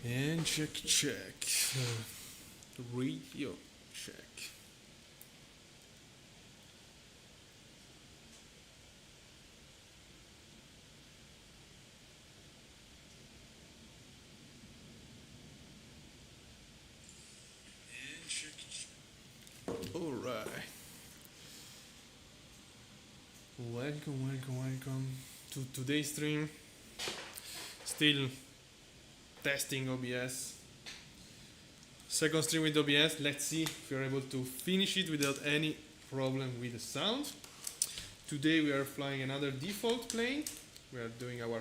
And check. Radio check. Alright. Welcome to today's stream. Still testing OBS. Second stream with OBS. Let's see if we're able to finish it without any problem with the sound. Today we are flying another default plane. We are doing our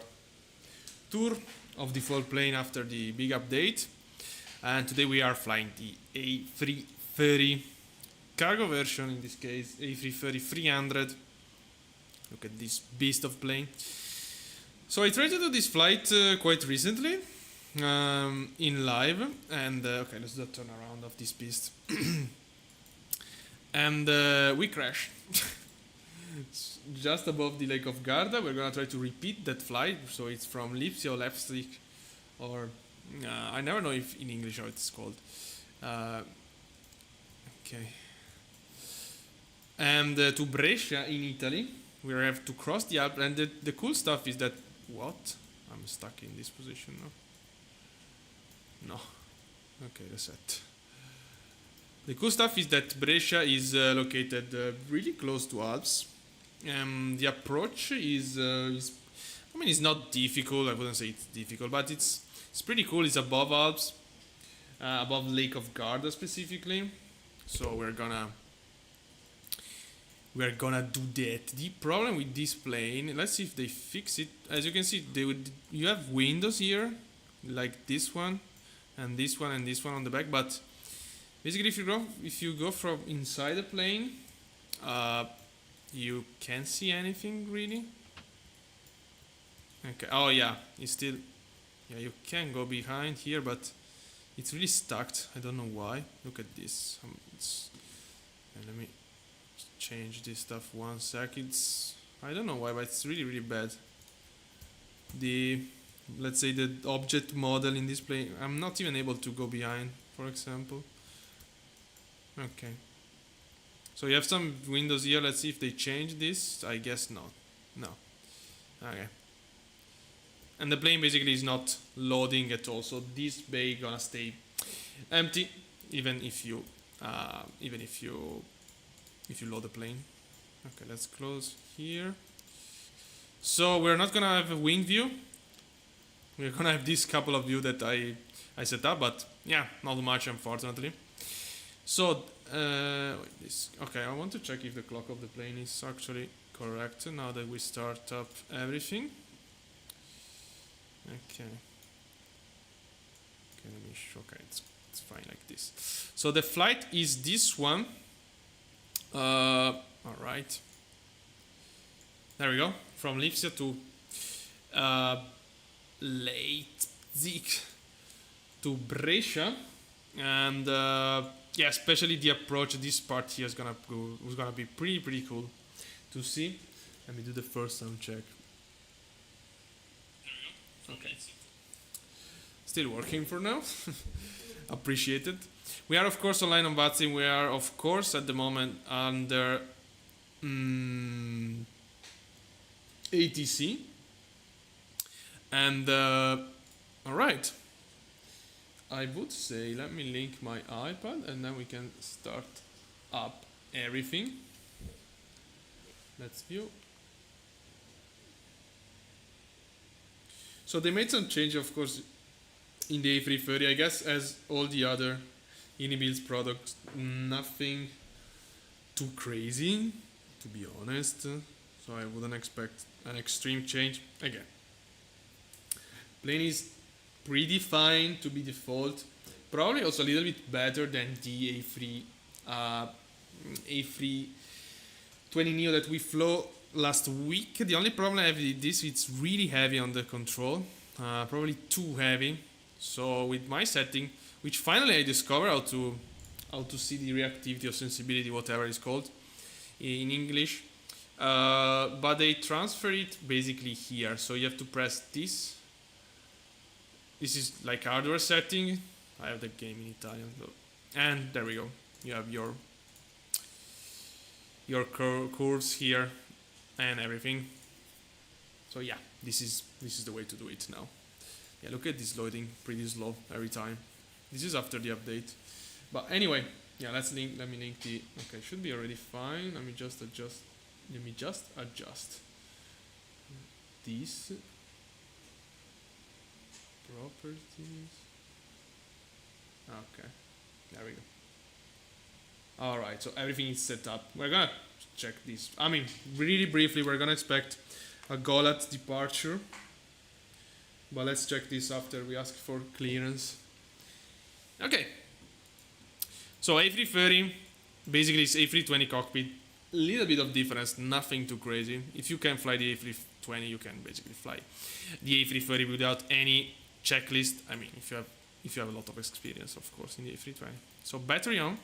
tour of default plane after the big update. And today we are flying the A330 cargo version, in this case A330-300. Look at this beast of plane. So I tried to do this flight quite recently in live, and okay, let's do a turnaround of this beast. And we crashed just above the Lake of Garda. We're gonna try to repeat that flight, so it's from Leipzig, or I never know if in English how it's called. Okay. And to Brescia in Italy. We have to cross the Alps, and the cool stuff is that... What? I'm stuck in this position now. No. Okay, reset. The cool stuff is that Brescia is located really close to Alps. The approach is I mean, it's not difficult. I wouldn't say it's difficult, but it's pretty cool. It's above Alps, above Lake of Garda specifically. So we're gonna do that. The problem with this plane, let's see if they fix it. As you can see, you have windows here, like this one, and this one, and this one on the back. But basically, if you go from inside the plane, you can't see anything really. Okay. Oh yeah, it's still. Yeah, you can go behind here, but it's really stuck. I don't know why. Look at this. Let me change this stuff 1 sec. I don't know why, but it's really bad. Let's say the object model in this plane, I'm not even able to go behind, for example. Okay, so you have some windows here. Let's see if they change this. I guess not. No. Okay. And the plane basically is not loading at all, so this bay gonna stay empty even if you load the plane. Okay, let's close here. So we're not gonna have a wing view. We're gonna have this couple of view that I set up, but yeah, not much unfortunately. So okay, I want to check if the clock of the plane is actually correct now that we start up everything. Okay, let me show. Okay, it's fine like this. So the flight is this one. All right. There we go. From Leipzig to Leipzig to Brescia, and yeah, especially the approach. This part here is gonna be pretty cool to see. Let me do the first sound check. Okay. Still working for now. Appreciated. We are of course online on VATSIM. We are of course at the moment under ATC. And alright. I would say let me link my iPad and then we can start up everything. Let's view. So they made some change of course in the A330, I guess, as all the other Unibuilds products, nothing too crazy, to be honest. So I wouldn't expect an extreme change. Again, plane is pretty fine to be default. Probably also a little bit better than the A320neo that we flew last week. The only problem I have with this, it's really heavy on the control, probably too heavy. So with my setting, which finally I discovered how to see the reactivity or sensibility, whatever it's called in English, but they transfer it basically here. So you have to press this this is like hardware setting. I have the game in Italian, so. And there we go. You have your curves here and everything. So yeah, this is the way to do it now. Yeah, look at this loading, pretty slow every time. This is after the update. But anyway, yeah, let me link the. Okay, should be already fine. Let me just adjust. These properties. Okay, there we go. All right, so everything is set up. We're gonna check this. I mean, really briefly, we're gonna expect a GOLAT departure, but let's check this after we ask for clearance. Okay. So A330, basically it's A320 cockpit. A little bit of difference, nothing too crazy. If you can fly the A320, you can basically fly the A330 without any checklist. I mean, if you have a lot of experience, of course, in the A320. So battery on.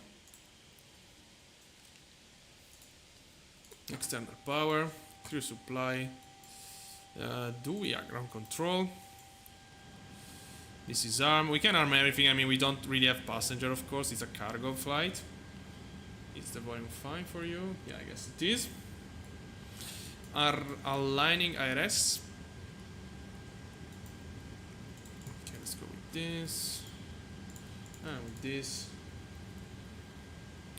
External power, crew supply. Ground control. This is arm. We can arm everything. I mean, we don't really have passenger, of course. It's a cargo flight. Is the volume fine for you? Yeah, I guess it is. Aligning IRS. Okay, let's go with this. And with this.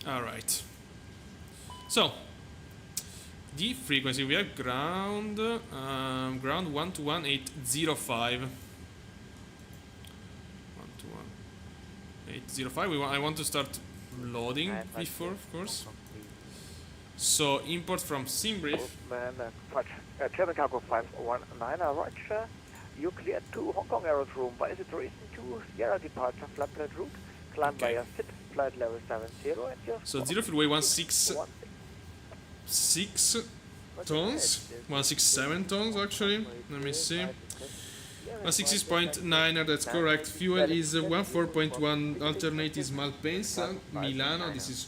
Alright. So, the frequency, we have ground 121.805. 121.805. I want to start loading before, of course. So import from SimBrief. German cargo 519, Roger. You cleared to Hong Kong Aerodrome. What is the reason to Sierra departure flight plan route? Climb via SIT, flight level 70 and just. So zero fuel weight 166 tons, 167 tons actually. Let me see. 166.9, that's correct. Fuel is 14.1, alternate is Malpensa, Milano. This is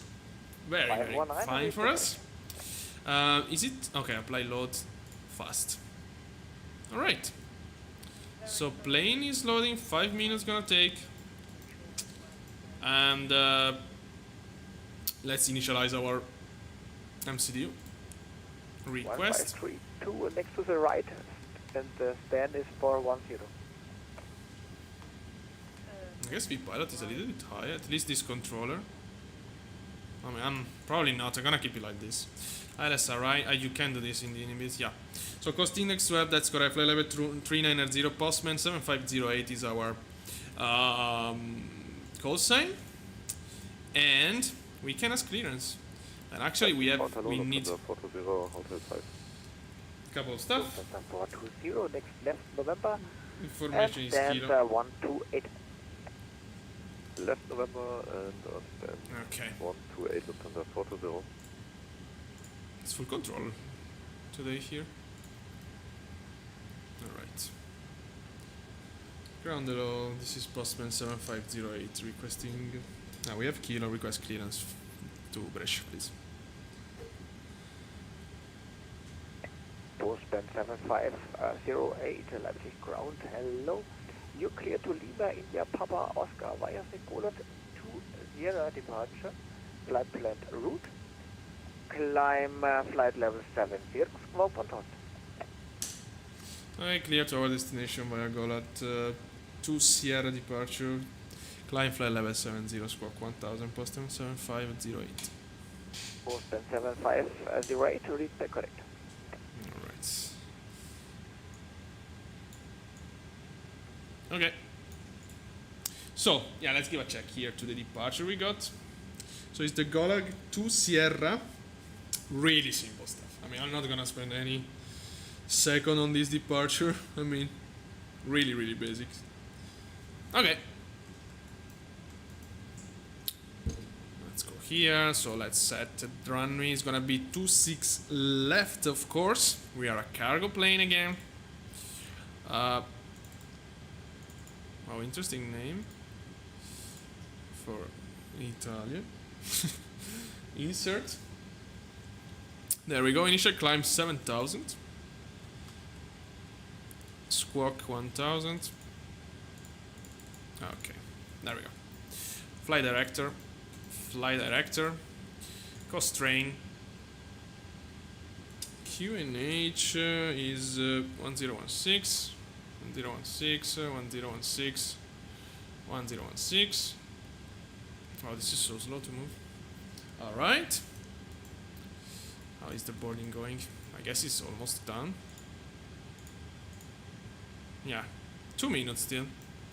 very fine for us. Is it? Okay, apply load fast. Alright. So plane is loading, 5 minutes gonna take. And let's initialize our MCDU request. 1532 next to the right, and the stand is 410. I guess VPilot is a little bit high, at least this controller. I mean, I'm probably not, I'm gonna keep it like this. LSRI, you can do this in the enemies, yeah. So cost index 12, that's correct. Flight level 3990, postman 7508 is our call sign. And we can ask clearance. And actually we need a couple of stuff. 420 next left November. Information is kilo. kilo. 128. Left November and Okay. 128 Lufthansa 420. It's full control today here. Alright. Ground level, this is postman 7508 requesting. We have kilo, request clearance to Brescia, please. Postman 7508, Leipzig ground, hello. You clear to Lima, India, Papa, Oscar, via Nicolet to Sierra departure. Flight planned route. Climb flight level 70, squawk 1000. Alright, clear to our destination via GOLAT to Sierra departure. Climb flight level 70, squawk 1000, postman 7508. Postman 7508, read the correct. Alright. Okay. So, yeah, let's give a check here to the departure we got. So it's the GOLAT to Sierra. Really simple stuff. I mean, I'm not gonna spend any second on this departure. I mean, really, really basic. Okay. Let's go here. So let's set the runway. It's gonna be 26 left, of course. We are a cargo plane again. Oh, interesting name for Italian. Insert. There we go. Initial climb 7000. Squawk 1000. Okay, there we go. Flight director, constraint. QNH is 1016, 1016, 1016, 1016. Oh, this is so slow to move. Alright. How is the boarding going? I guess it's almost done. Yeah, 2 minutes still.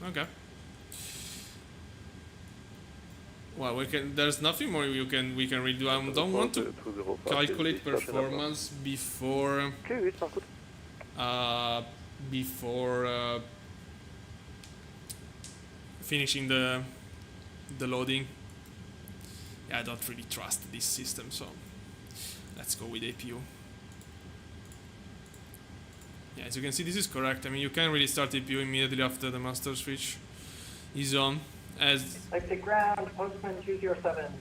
Okay. Well, we can. There's nothing more we can really do. I don't want to calculate performance before Tschüss, mach's gut. before finishing the loading. Yeah, I don't really trust this system, so let's go with APU. Yeah, as you can see, this is correct. I mean, you can really start APU immediately after the master switch is on, as Leipzig ground, postman 207.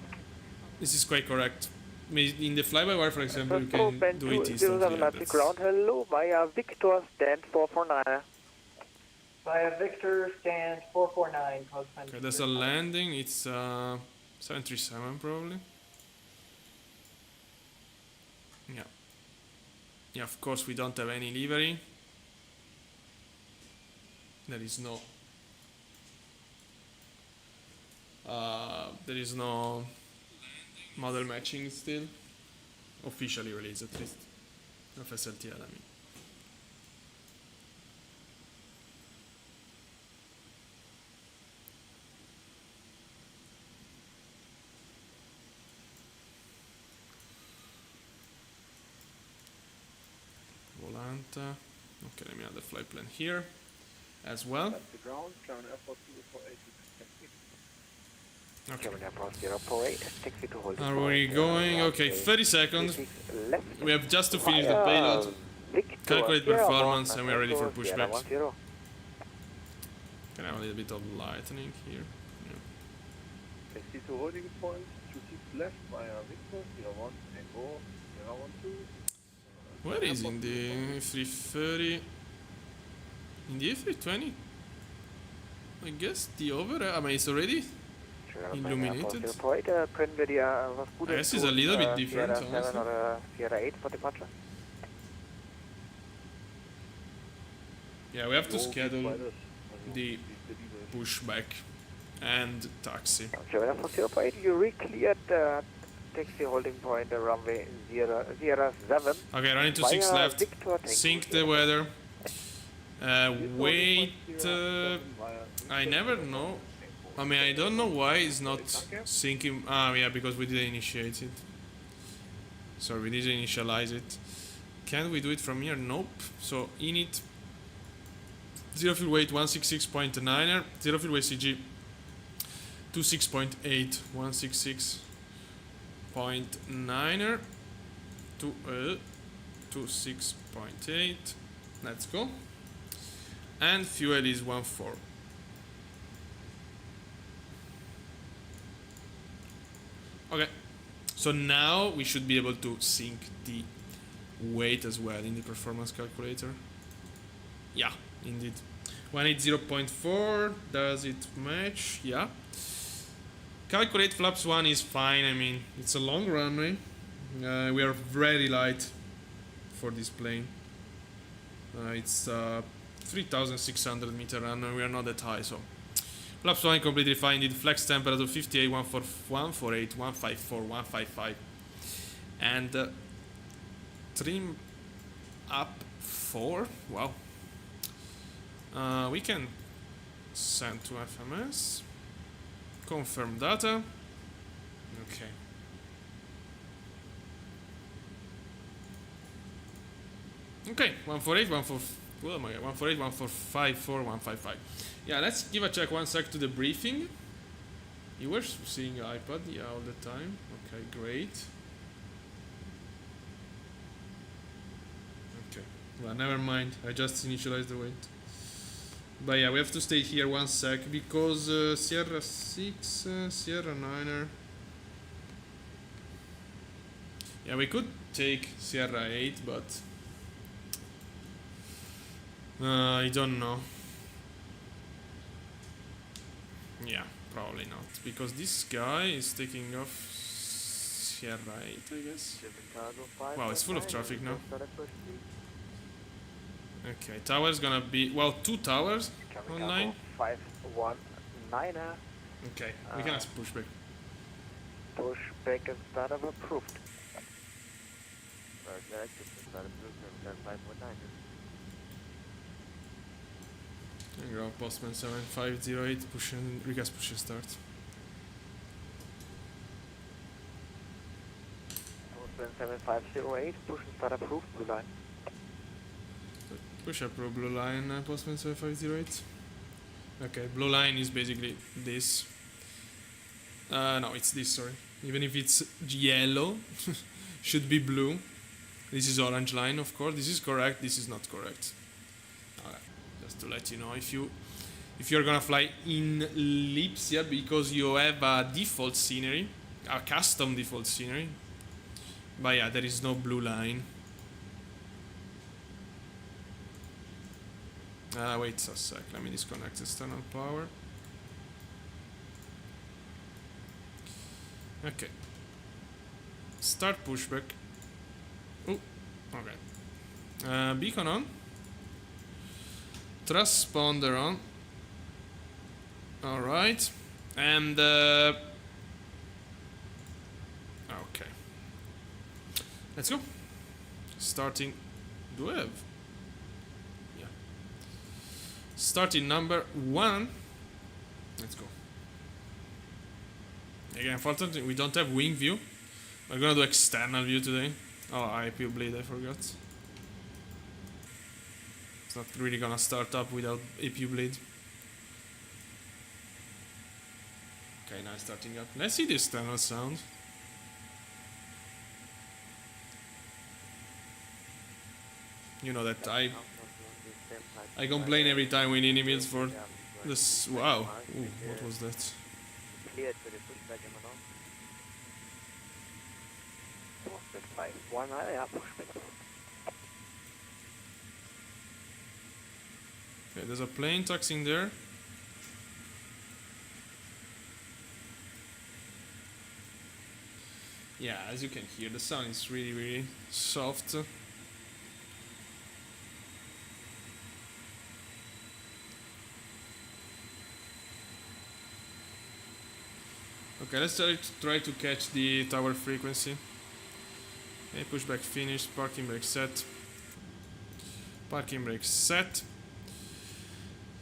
this is quite correct. I mean, in the fly-by-wire, for example, you Postman can do it 207 instantly. Leipzig ground, hello, via Victor, stand 449. Via Victor, stand 449, postman. Okay, there's a landing. It's 737 probably. Yeah. Yeah, of course we don't have any livery. There is no model matching still. Officially released at least. Of SLTL, I mean. Volanta. Okay, let me add the flight plan here as well. Leipzig ground, German Airport 048. Okay. German Airport 048, taxi to hold. Are we going? Okay, 30 seconds. We have just to finish the payload, calculate performance, and we are ready for pushbacks. Can I have a little bit of lightning here? Taxi to holding point, 26 left via Victor, 01, Tango, 012. Where is in the A330? In the A320? I guess the over. I mean, it's already illuminated. Können wir dir was Gutes I guess it's a little bit different, Sierra 7 honestly. oder Sierra 8 for departure? Yeah, we have to schedule the pushback and taxi. German Airport 048, you re-cleared the taxi holding point, the runway Sierra 7. Okay, running to 6 via left. Victor, Sync the weather. Wait. I never know. I mean, I don't know why it's not syncing. Ah, yeah, because we didn't initiate it. Sorry, we didn't initialize it. Can we do it from here? Nope. So init 0 fuel weight 166.9er, 0 fuel weight CG 26.8, 166.9er to 26.8. Let's go. And fuel is 14. Okay, so now we should be able to sync the weight as well in the performance calculator. Yeah, indeed. 180.4, does it match? Yeah. Calculate flaps 1 is fine, I mean, it's a long runway. We are very light for this plane. It's 3,600 meter runway, we are not that high, so. Flaps 1 completely fine, did flex temperature 58, 148, 154, 155. And trim up 4, wow. We can send to FMS, confirm data, okay. Okay, 148, 145, oh my god, 148, 145, 4, 155. Yeah, let's give a check 1 sec to the briefing. You were seeing iPad, yeah, all the time. Okay, great. Okay, well, never mind. I just initialized the weight. But yeah, we have to stay here 1 sec because Sierra 6, Sierra 9er. Yeah, we could take Sierra 8, but I don't know. Yeah, probably not, because this guy is taking off here, right, I guess. Wow, it's full of traffic now. Okay, tower's gonna be, well, 2 towers online. 519er. Okay, we can ask pushback. Push back and start up approved. And ground postman 7508, push and regas push and start. Postman 7508, push and start approved, blue line. Push up blue line, postman 7508. Okay, blue line is basically this. No, it's this, sorry. Even if it's yellow, should be blue. This is orange line, of course. This is correct, this is not correct. Okay. Just to let you know, if you're gonna fly in Leipzig because you have a default scenery, a custom default scenery, but yeah, there is no blue line. Wait a sec, let me disconnect external power. Okay. Start pushback. Oh, okay. Beacon on. Transponder on. Alright. And okay. Let's go. Starting. Do I have? Yeah. Starting number 1. Let's go. Again, unfortunately, we don't have wing view. We're gonna do external view today. Oh, IP bleed, I forgot. It's not really gonna start up without APU bleed. Okay, now it's starting up. Let's see the external sound. You know that I complain every time we need emails for this. Wow. Ooh, what was that? Cleared für den Pushback immer noch. Postman 519, ja, Pushback approved. Okay, there's a plane taxiing there. Yeah, as you can hear, the sound is really, really soft. Okay, let's try to catch the tower frequency. Okay, pushback finished, parking brake set. Parking brake set.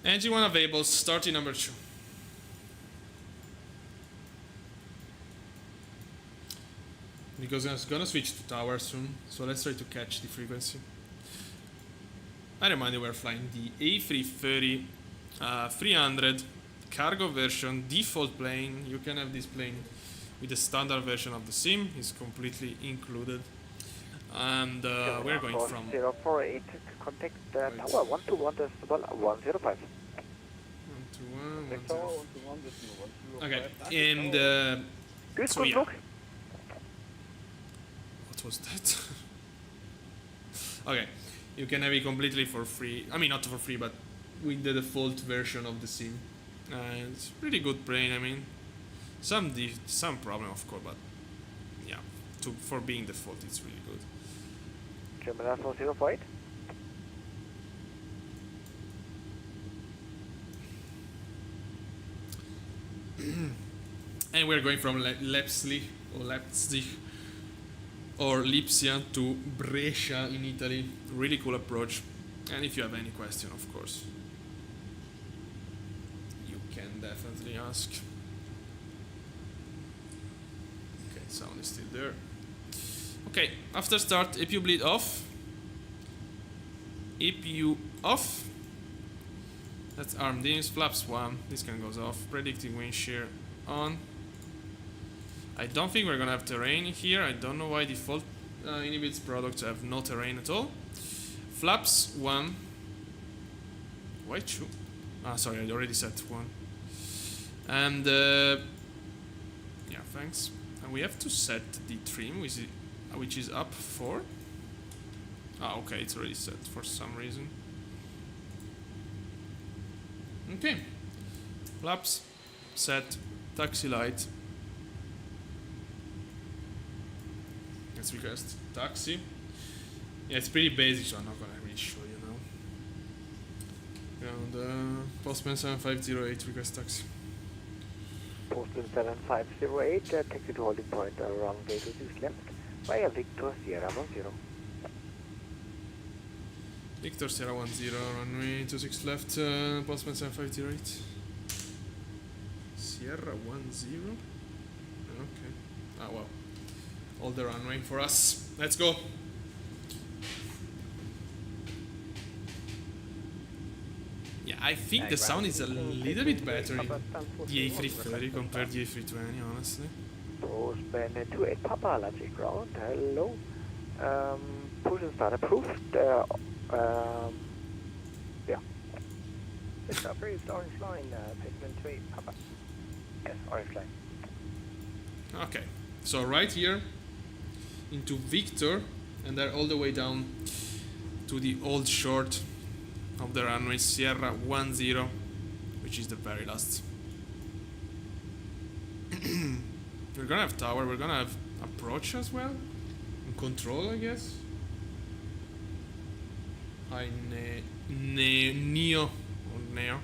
Engine 1 available, starting number 2. Because I'm gonna switch to tower soon, so let's try to catch the frequency. I remind you we're flying the A330-300 cargo version, default plane. You can have this plane with the standard version of the SIM, it's completely included. And we're going from 048, contact the tower 121 decimal 105. 121. Okay, and so yeah. What was that? Okay, you can have it completely for free. I mean, not for free, but with the default version of the SIM. It's pretty good plane. I mean, some problem of course, but yeah, for being default, it's really good. Gemini 4048. And we're going from Leipzig or Lipsia to Brescia in Italy. Really cool approach. And if you have any question, of course, you can definitely ask. Okay, sound is still there. Okay, after start, APU bleed off. APU off. That's arm dims, flaps 1. This can goes off. Predicting wind shear on. I don't think we're gonna have terrain here. I don't know why default Inhibit's products have no terrain at all. Flaps 1. Why 2? Ah, sorry, I already said 1. And yeah, thanks. And we have to set the trim, which is up 4. Ah, okay, it's already set for some reason. Okay, flaps set taxi light. Let's request taxi. Yeah, it's pretty basic, so I'm not gonna really show you now. Ground Postman 7508 request taxi. Postman 7508, taxi to holding point, runway 26 left, via Victor Sierra 10. Victor Sierra 10, runway 26 left, Postman 7508. Sierra 10? Okay. Ah, well. All the runway for us. Let's go. Yeah, I think the sound is a little bit better in the A330 compared to the A320, honestly. Postman 28 Papa, Leipzig ground, hello. Push and start approved. Yeah. It's approved, orange line, Postman 28 Papa. Yes, orange line. Okay, so right here into Victor, and then all the way down to the old short of the runway Sierra 10, which is the very last. We're gonna have tower, we're gonna have approach as well, and control, I guess. Hi Neo, or Neo,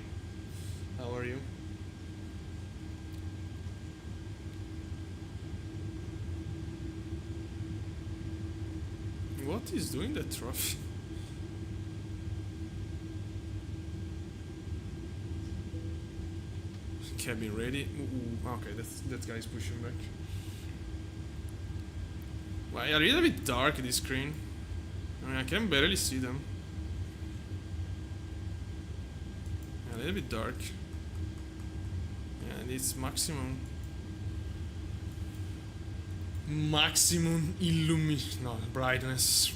how are you? What is doing the trophy? Cabin ready. Ooh, okay, that guy is pushing back. Well, a little bit dark this screen. I mean, I can barely see them. A little bit dark. Yeah, it's maximum brightness.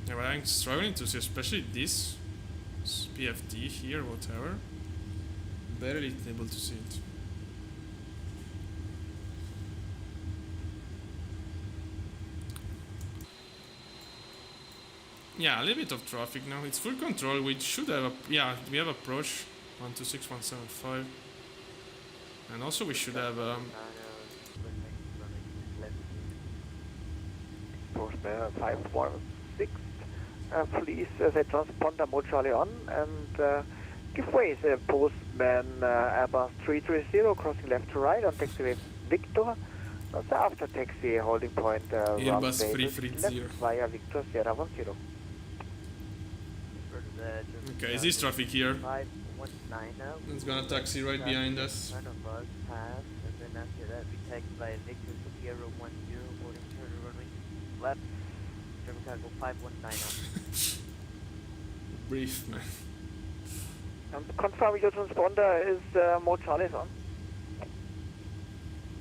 Yeah, but I'm struggling to see, especially this PFD here, whatever. Barely able to see it. Yeah, a little bit of traffic now. It's full control. We should have we have approach 126175, and also we should have Postman 516, please set transponder mode Charlie on and give way. Postman Airbus 330 crossing left to right on taxiway Victor. After taxi holding point Airbus 330 left via Victor Sierra 10. Okay, is this traffic here? 519 now. It's gonna taxi right behind us. Front of us, pass, and then after that we taxi by Victor Sierra 10, holding turn runway left. German cargo 519 now. Brief, man. Confirm your transponder is mode Charlie is on.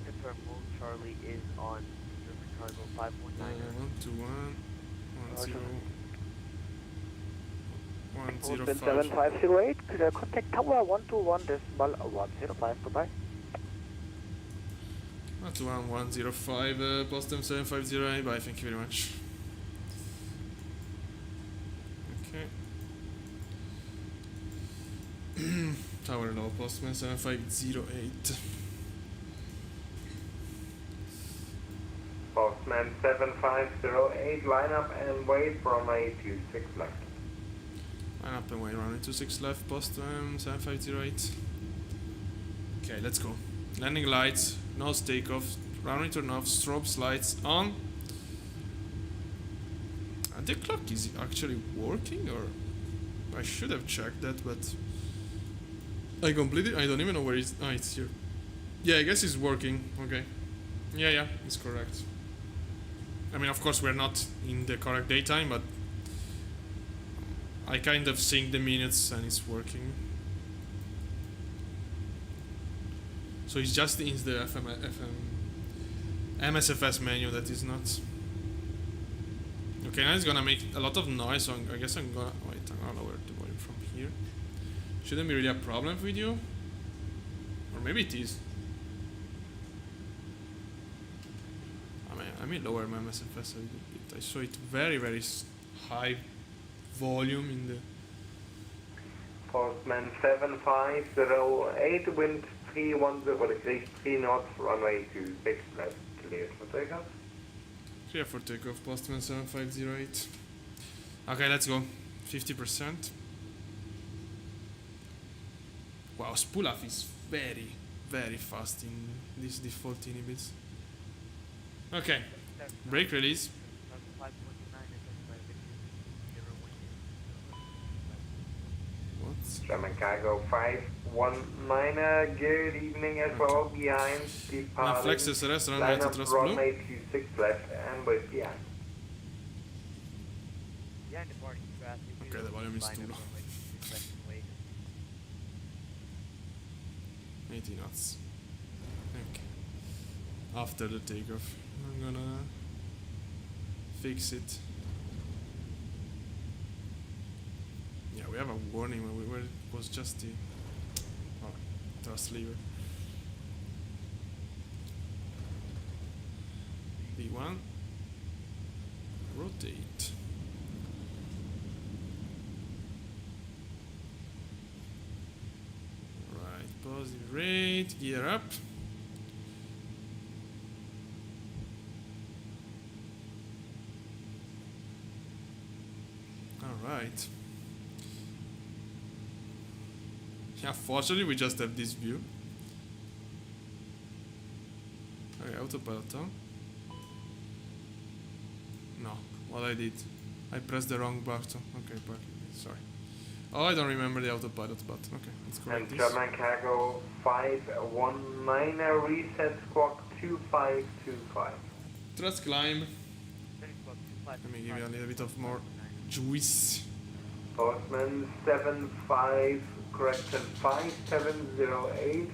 Confirm mode Charlie is on. German cargo 519 121 Postman 105. 7508, contact tower 121.105, goodbye. 121 105, Postman 7508, bye, thank you very much. Okay. Tower low, Postman 7508. Postman 7508, line up and wait from a 26 left. Line up and wait, running 26 left, Postman 7508. Okay, let's go. Landing lights, nose takeoff, runway turn off, strobes lights on. And the clock is actually working, or I should have checked that, but I don't even know where it's. Ah, it's here. Yeah, I guess it's working. Okay. Yeah, it's correct. I mean, of course, we're not in the correct daytime, but I kind of sync the minutes and it's working. So it's just in the MSFS menu that is not. Okay, now it's gonna make a lot of noise, so I guess I'm gonna lower the volume from here. Shouldn't be really a problem with you, or maybe it is. I mean lower my MSFS a little bit. I saw it very high volume in the. Postman 7508, wind 310 for decrease 3 knots, runway 26 left, cleared for takeoff. Clear for takeoff, Postman 7508. Okay, let's go. 50%. Wow, spool-off is very, very fast in these default inhibits. Okay, brake release. 519 What? German cargo 519, good evening as well, behind Now departing. flex SRS, runway Line to up thrust blue. runway 26 left and with behind. Yeah, departing fast. Okay, the volume is too low. 80 knots. Okay. After the takeoff, I'm gonna fix it. Yeah, we have a warning where it was just the thrust lever. B1. Rotate. Right, positive rate, gear up. Alright. Yeah, fortunately we just have this view. Okay, autopilot on. No, what I did. I pressed the wrong button. Okay, sorry. Oh, I don't remember the autopilot button. Okay, let's correct And this. German cargo 519, reset squawk 2525. Thrust climb. Let me give you a little bit of more juice. Postman 75, correction 5708,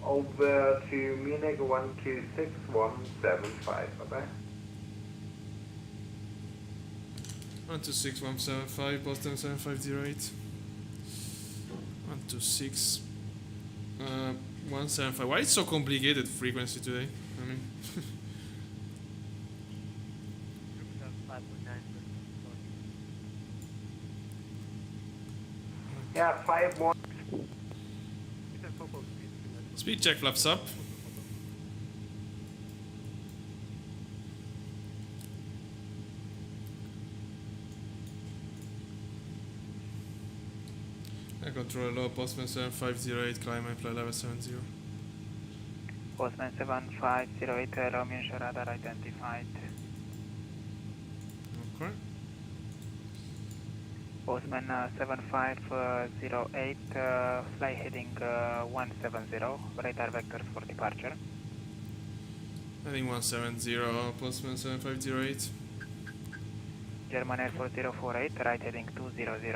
over to Munich 126175, okay? 126175, Boston 7508. 126. 175. Why it's so complicated frequency today? I mean, Yeah, 51. speed check flaps up. I control low, Postman 7508, climb and fly level 70. Postman 7508, Romeo and radar identified. Okay. Postman 7508, fly heading 170, radar vectors for departure. Heading 170, Postman 7508. German Air 4048, right heading 200.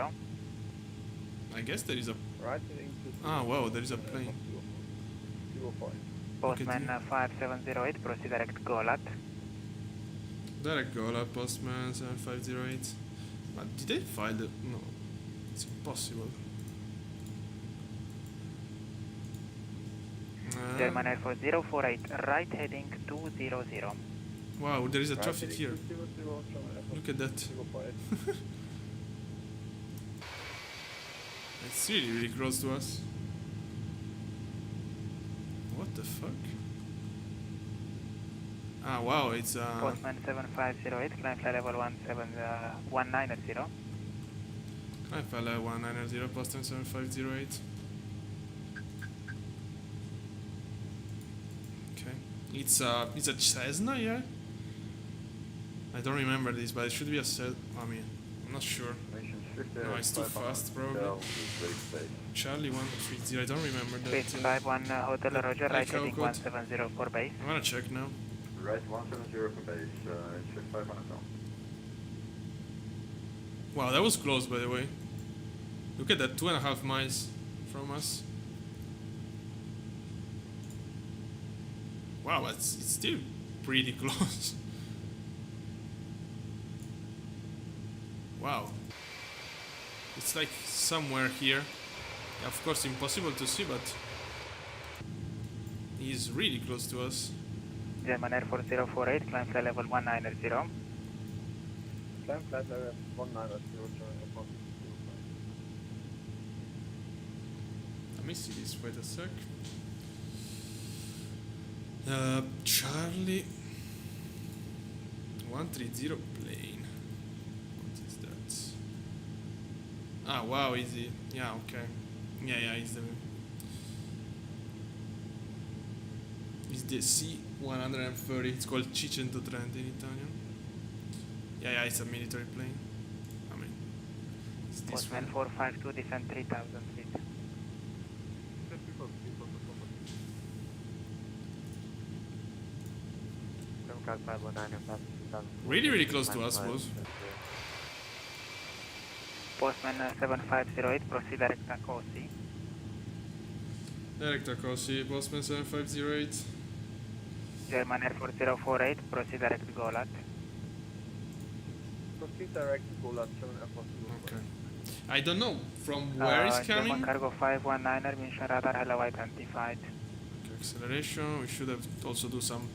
I guess there is a. Right heading to Ah, wow, there is a plane. 05. Postman 5708, proceed direct Golat. Direct goal at Postman 7508. But did they file the. No. It's impossible. German Air 4048, right heading 200. Wow, there is a Right traffic heading here. 200, German Air Look at that. 05. It's really, really close to us. What the fuck? Ah, wow, it's Postman 7508, climb fly level 190. Climb fella 190, Postman 7508. Okay. It's a Cessna, yeah? I don't remember this, but it should be a Cessna. I mean, I'm not sure. No, it's too fast, probably. Charlie 130, I don't remember that. Space 51 Hotel Roger, like right how heading good? 170 for base. I wanna check now. Right 170 for base, check 500 now. Wow, that was close, by the way. Look at that, 2.5 miles from us. Wow, it's still pretty close. Wow. It's like somewhere here. Of course, impossible to see, but he's really close to us. German Air 4048, climb fly level 190. Climb flight level 190, German Air 4048. Let me see this, wait a sec. Charlie 130 plane. What is that? Ah, wow, easy. Yeah, okay. Yeah, it's the C-130. It's called C-130 in Italian. Yeah, it's a military plane. I mean, it's this Postman one. 452, descend 3000 feet. Democrat 519 and passing 2000. Really close to us, boss. Postman 7508, proceed direct Tacosi. Direct Tacosi, Postman 7508. German Air 4048, proceed direct Golat. Proceed direct to Golan 7 Airport. Okay. I don't know from where it's coming. German Cargo 519er, mission radar, hello identified. Okay, acceleration. We should have also do some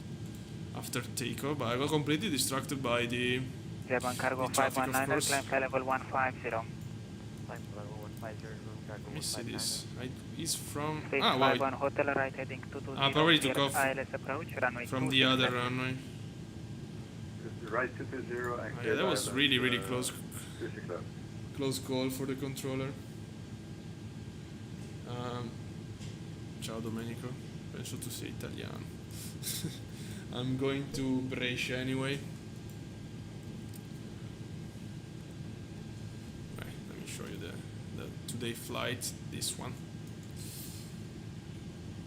after takeoff, but I was completely distracted by the German Cargo The traffic, of 519er, course. climb flight level 150. Climb level 150, room cargo Let me see 159. this. He's from. Phase Ah, wow. 51 hotel, right heading 220. Probably took clear off ILS approach, runway From 26 the other left. runway. Right 220 and Yeah, that was really close. Close call for the controller. Ciao Domenico. Penso tu sia italiano. I'm going to Brescia anyway. Right, let me show you the today flight. This one.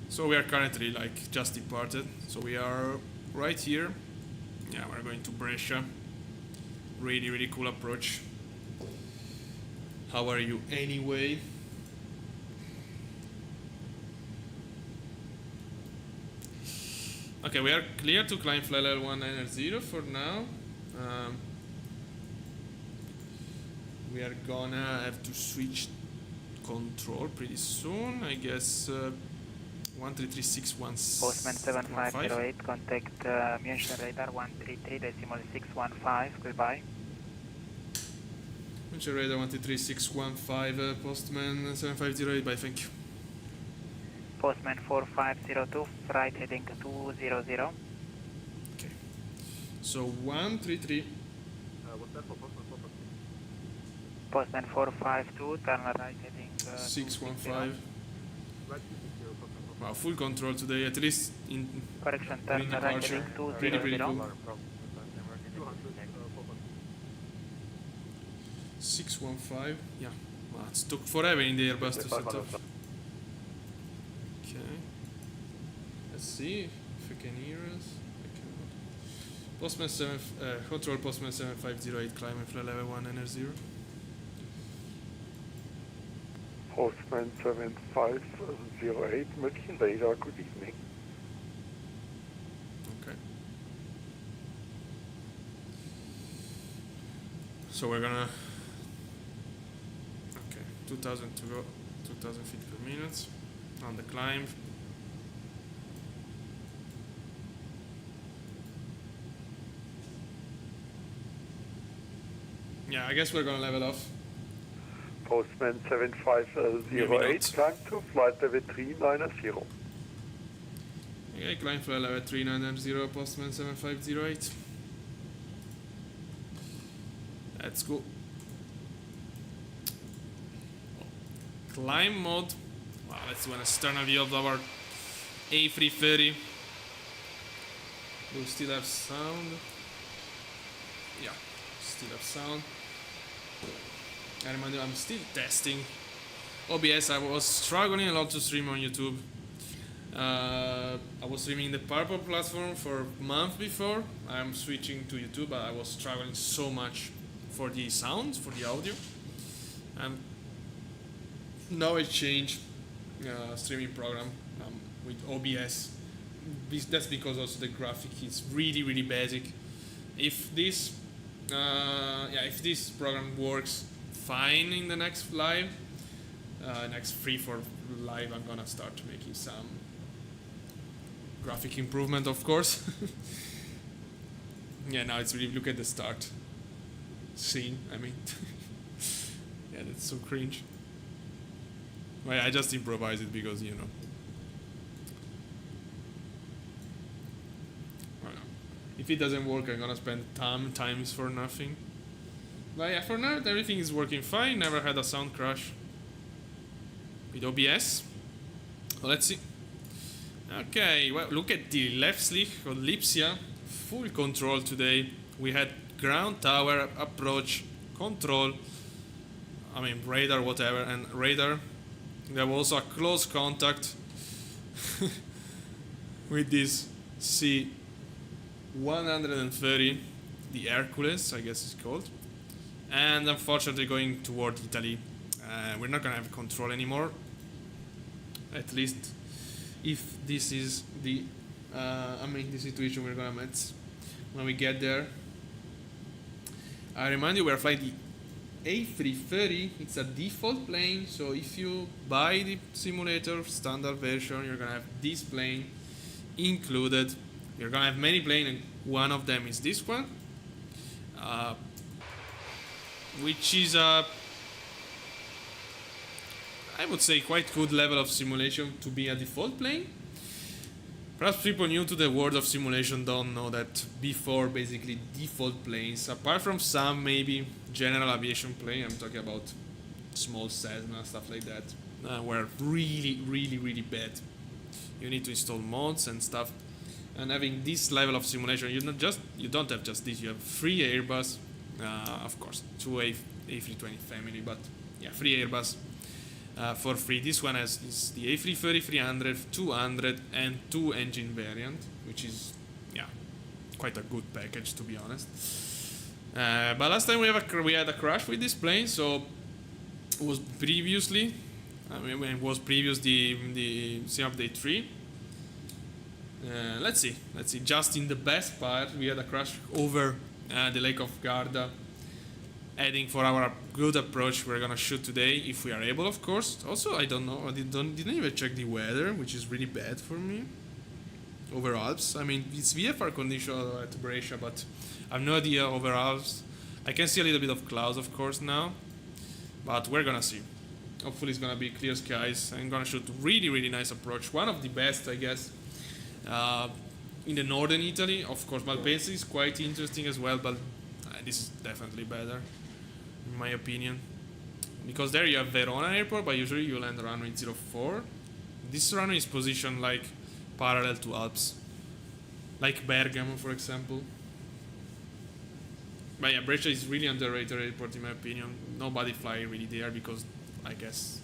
So we are currently like just departed. So we are right here. Yeah, we're going to Brescia. Really cool approach. How are you anyway? Okay, we are clear to climb flight level 190 for now. We are gonna have to switch control pretty soon. I guess 133.615. Postman 7508, contact Munich radar 133.615, goodbye. Munich radar 133.615, Postman 7508, bye, thank you. Postman 4502, flight heading 200. Okay. So 133. what's that for Postman? Postman 452, turn right heading 615. Right 260 Postman. Wow, full control today, at least in Correction, during turn right departure. heading 200. Pretty cool. 200 Postman. 615. Yeah. Wow, it took forever in the Airbus to set off. Okay. Let's see if you can hear us. I cannot. Postman 7, control Postman 7508, climb and flight level 190. Postman 7508, München radar, good evening. Okay. So we're gonna. Okay, 2000 to go, 2000 feet per minute on the climb. Yeah, I guess we're gonna level off. Postman 7508, Maybe not. climb to flight level 390. Okay, climb flight level 390, Postman 7508. Let's go. Climb mode. Wow, let's do an external view of our A330. Do we still have sound? Yeah, still have sound. I remind you, I'm still testing OBS. I was struggling a lot to stream on YouTube. I was streaming the Purple platform for a month before. I'm switching to YouTube, but I was struggling so much for the sound, for the audio. And now I changed streaming program with OBS. That's because also the graphic is really basic. If this program works fine in the next live, next 3-4 live, I'm gonna start making some graphic improvement, of course. Yeah, now it's really, look at the start scene. I mean, yeah, that's so cringe. Well, I just improvise it because, you know. If it doesn't work, I'm gonna spend times for nothing. But yeah, for now everything is working fine. Never had a sound crash with OBS. Well, let's see. Okay, well, look at the Leipzig-Brescia, full control today. We had ground tower approach control. I mean radar, whatever, and radar. There was also a close contact with this C-130, the Hercules, I guess it's called. And unfortunately going toward Italy. We're not gonna have control anymore. At least if this is the the situation we're gonna meet when we get there. I remind you, we're flying the A330. It's a default plane, so if you buy the simulator standard version, you're gonna have this plane included. You're gonna have many planes, and one of them is this one, which is a, I would say, quite good level of simulation to be a default plane. Perhaps people new to the world of simulation don't know that before, basically default planes, apart from some maybe general aviation plane, I'm talking about small Cessna, stuff like that, were really bad. You need to install mods and stuff. And having this level of simulation, you don't have just this. You have 3 Airbus, of course, 2 A320 family, but yeah, 3 Airbus for free. This one is the A330, 300, 200, and 2 engine variant, which is quite a good package, to be honest. But last time we had a crash with this plane, so it was previously. It was previous the sim update 3. Let's see. Just in the best part, we had a crash over the Lake of Garda, heading for our good approach we're gonna shoot today, if we are able, of course. Also, I don't know, I didn't even check the weather, which is really bad for me over Alps. I mean, it's VFR condition at Brescia, but I have no idea over Alps. I can see a little bit of clouds, of course, now, but we're gonna see. Hopefully it's gonna be clear skies. I'm gonna shoot really nice approach, one of the best, I guess, in the northern Italy. Of course, Malpensa is quite interesting as well, but this is definitely better, in my opinion, because there you have Verona airport, but usually you land runway 04. This runway is positioned like parallel to Alps, like Bergamo, for example. But yeah, Brescia is really underrated airport, in my opinion. Nobody fly really there because, I guess,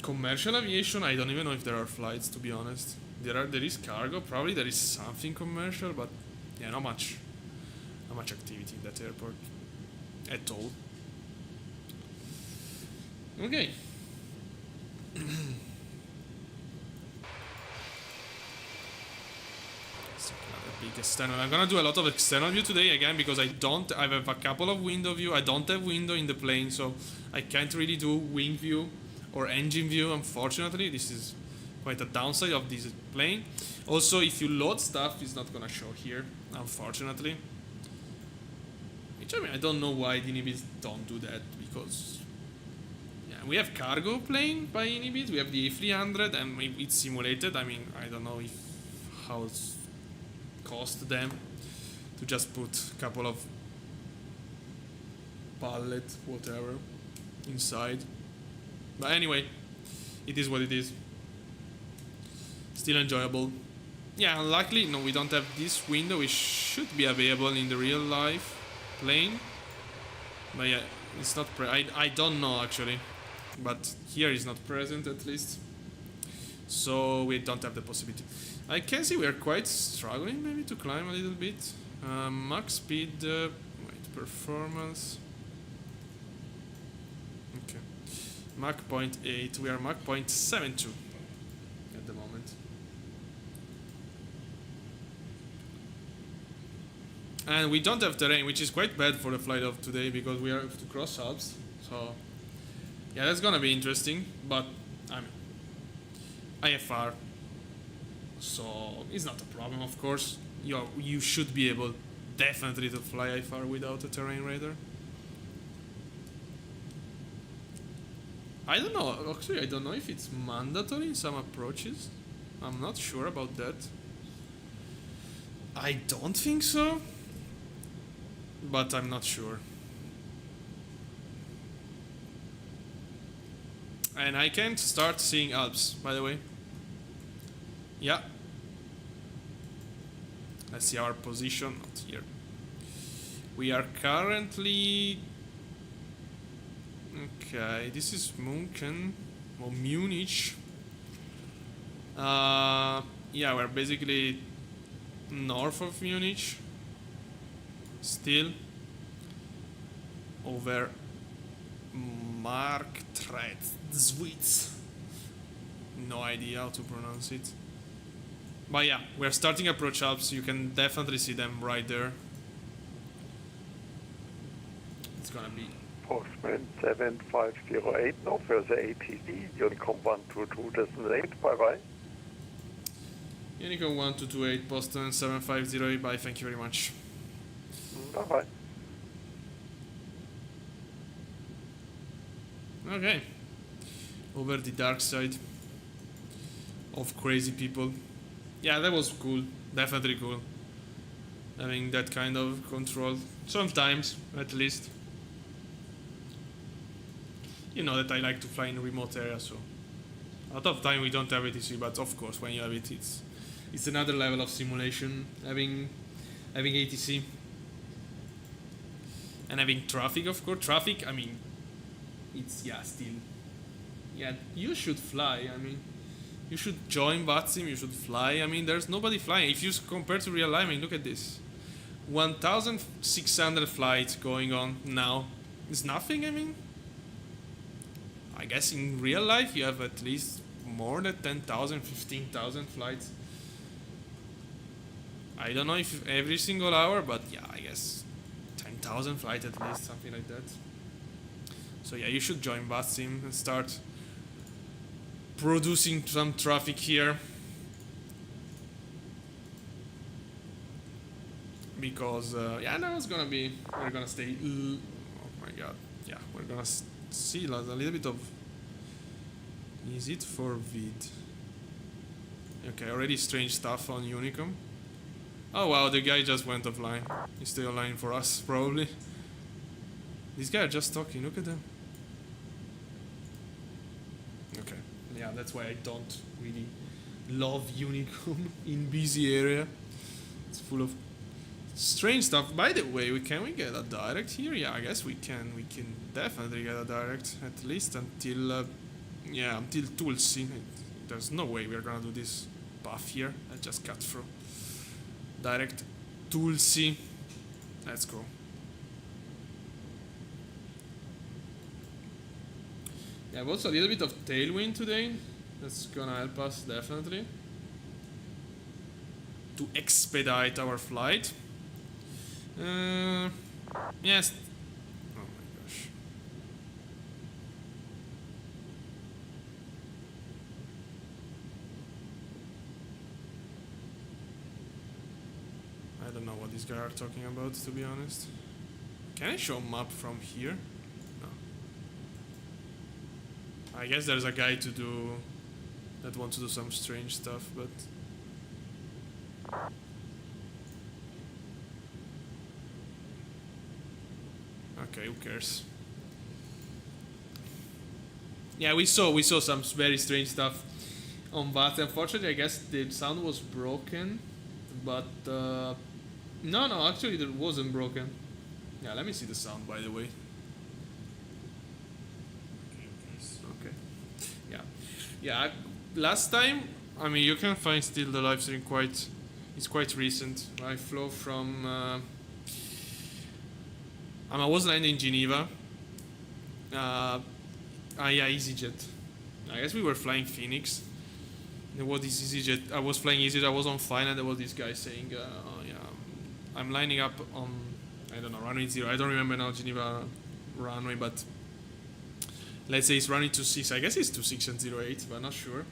commercial aviation, I don't even know if there are flights, to be honest. There is cargo, probably there is something commercial, but yeah, not much activity in that airport at all. Okay. Big external. I'm gonna do a lot of external view today again because I have a couple of window view. I don't have window in the plane, so I can't really do wing view or engine view, unfortunately. This is quite a downside of this plane. Also, if you load stuff, it's not gonna show here, unfortunately. Which, I mean, I don't know why the Inhibits don't do that, because we have cargo plane by Inhibit, we have the A300, and it's simulated. I mean, I don't know how it's cost them to just put a couple of pallet, whatever, inside. But anyway, it is what it is. Still enjoyable. Yeah, luckily, no, we don't have this window, which should be available in the real life plane. But yeah, it's not I don't know actually, but here is not present at least, so we don't have the possibility. I can see we are quite struggling maybe to climb a little bit. Max speed, wait, performance. Okay, Mach 0.8, we are Mach 0.72 at the moment. And we don't have terrain, which is quite bad for the flight of today because we have to cross Alps. So yeah, that's gonna be interesting, but I mean, IFR, so it's not a problem, of course. You should be able definitely to fly IFR without a terrain radar. I don't know, actually I don't know if it's mandatory in some approaches. I'm not sure about that. I don't think so, but I'm not sure. And I can't start seeing Alps, by the way. Yeah. Let's see our position, not here. We are currently... Okay, this is Munchen, or Munich. Yeah, we're basically north of Munich. Still. Over Marktredwitz. No idea how to pronounce it. But yeah, we're starting approach Alps. You can definitely see them right there. It's gonna be Postman 7508, no further ATC, Unicom 122.8, bye-bye. Unicom 1228, Boston 7508, bye, thank you very much. Bye-bye. Okay. Over the dark side of crazy people. Yeah, that was cool. Definitely cool. Having that kind of control. Sometimes, at least. You know that I like to fly in remote areas, so a lot of time we don't have ATC, but of course when you have it, it's another level of simulation. Having ATC and having traffic, of course. Traffic, I mean, it's still. Yeah, you should fly. I mean, you should join VATSIM. You should fly. I mean, there's nobody flying. If you compare to real life, I mean, look at this. 1,600 flights going on now. It's nothing. I mean. I guess in real life you have at least more than 10,000, 15,000 flights. I don't know if every single hour, but yeah, I guess 10,000 flights at least, something like that. So yeah, you should join VATSIM and start producing some traffic here. Because, yeah, no, it's gonna be, we're gonna stay, oh my god, yeah, we're gonna see a little bit of... Is it for vid? Okay, already strange stuff on Unicom. Oh wow, the guy just went offline. He's still online for us, probably. These guys are just talking, look at them. Okay, yeah, that's why I don't really love Unicom in busy area. It's full of strange stuff. By the way, can we get a direct here? Yeah, I guess we can. We can definitely get a direct, at least until, until Tulsi. There's no way we're gonna do this path here. Let's just cut through. Direct Tulsi. Let's go. Yeah, also a little bit of tailwind today. That's gonna help us definitely to expedite our flight. Yes. Oh my gosh. I don't know what these guys are talking about, to be honest. Can I show map from here? No. I guess there's a guy that wants to do some strange stuff, but... Okay, who cares? Yeah, we saw some very strange stuff on VATS. Unfortunately, I guess the sound was broken, but no, actually it wasn't broken. Yeah, let me see the sound, by the way. Okay. Yeah. Last time, I mean, you can find still the live stream it's quite recent. I flew from. I was landing in Geneva. Yeah, EasyJet. I guess we were flying Phoenix. There was this EasyJet. I was flying EasyJet. I was on fine, and there was this guy saying, I'm lining up on, I don't know, runway 0. I don't remember now Geneva runway, but let's say it's runway 26. I guess it's 26 and 08, but not sure.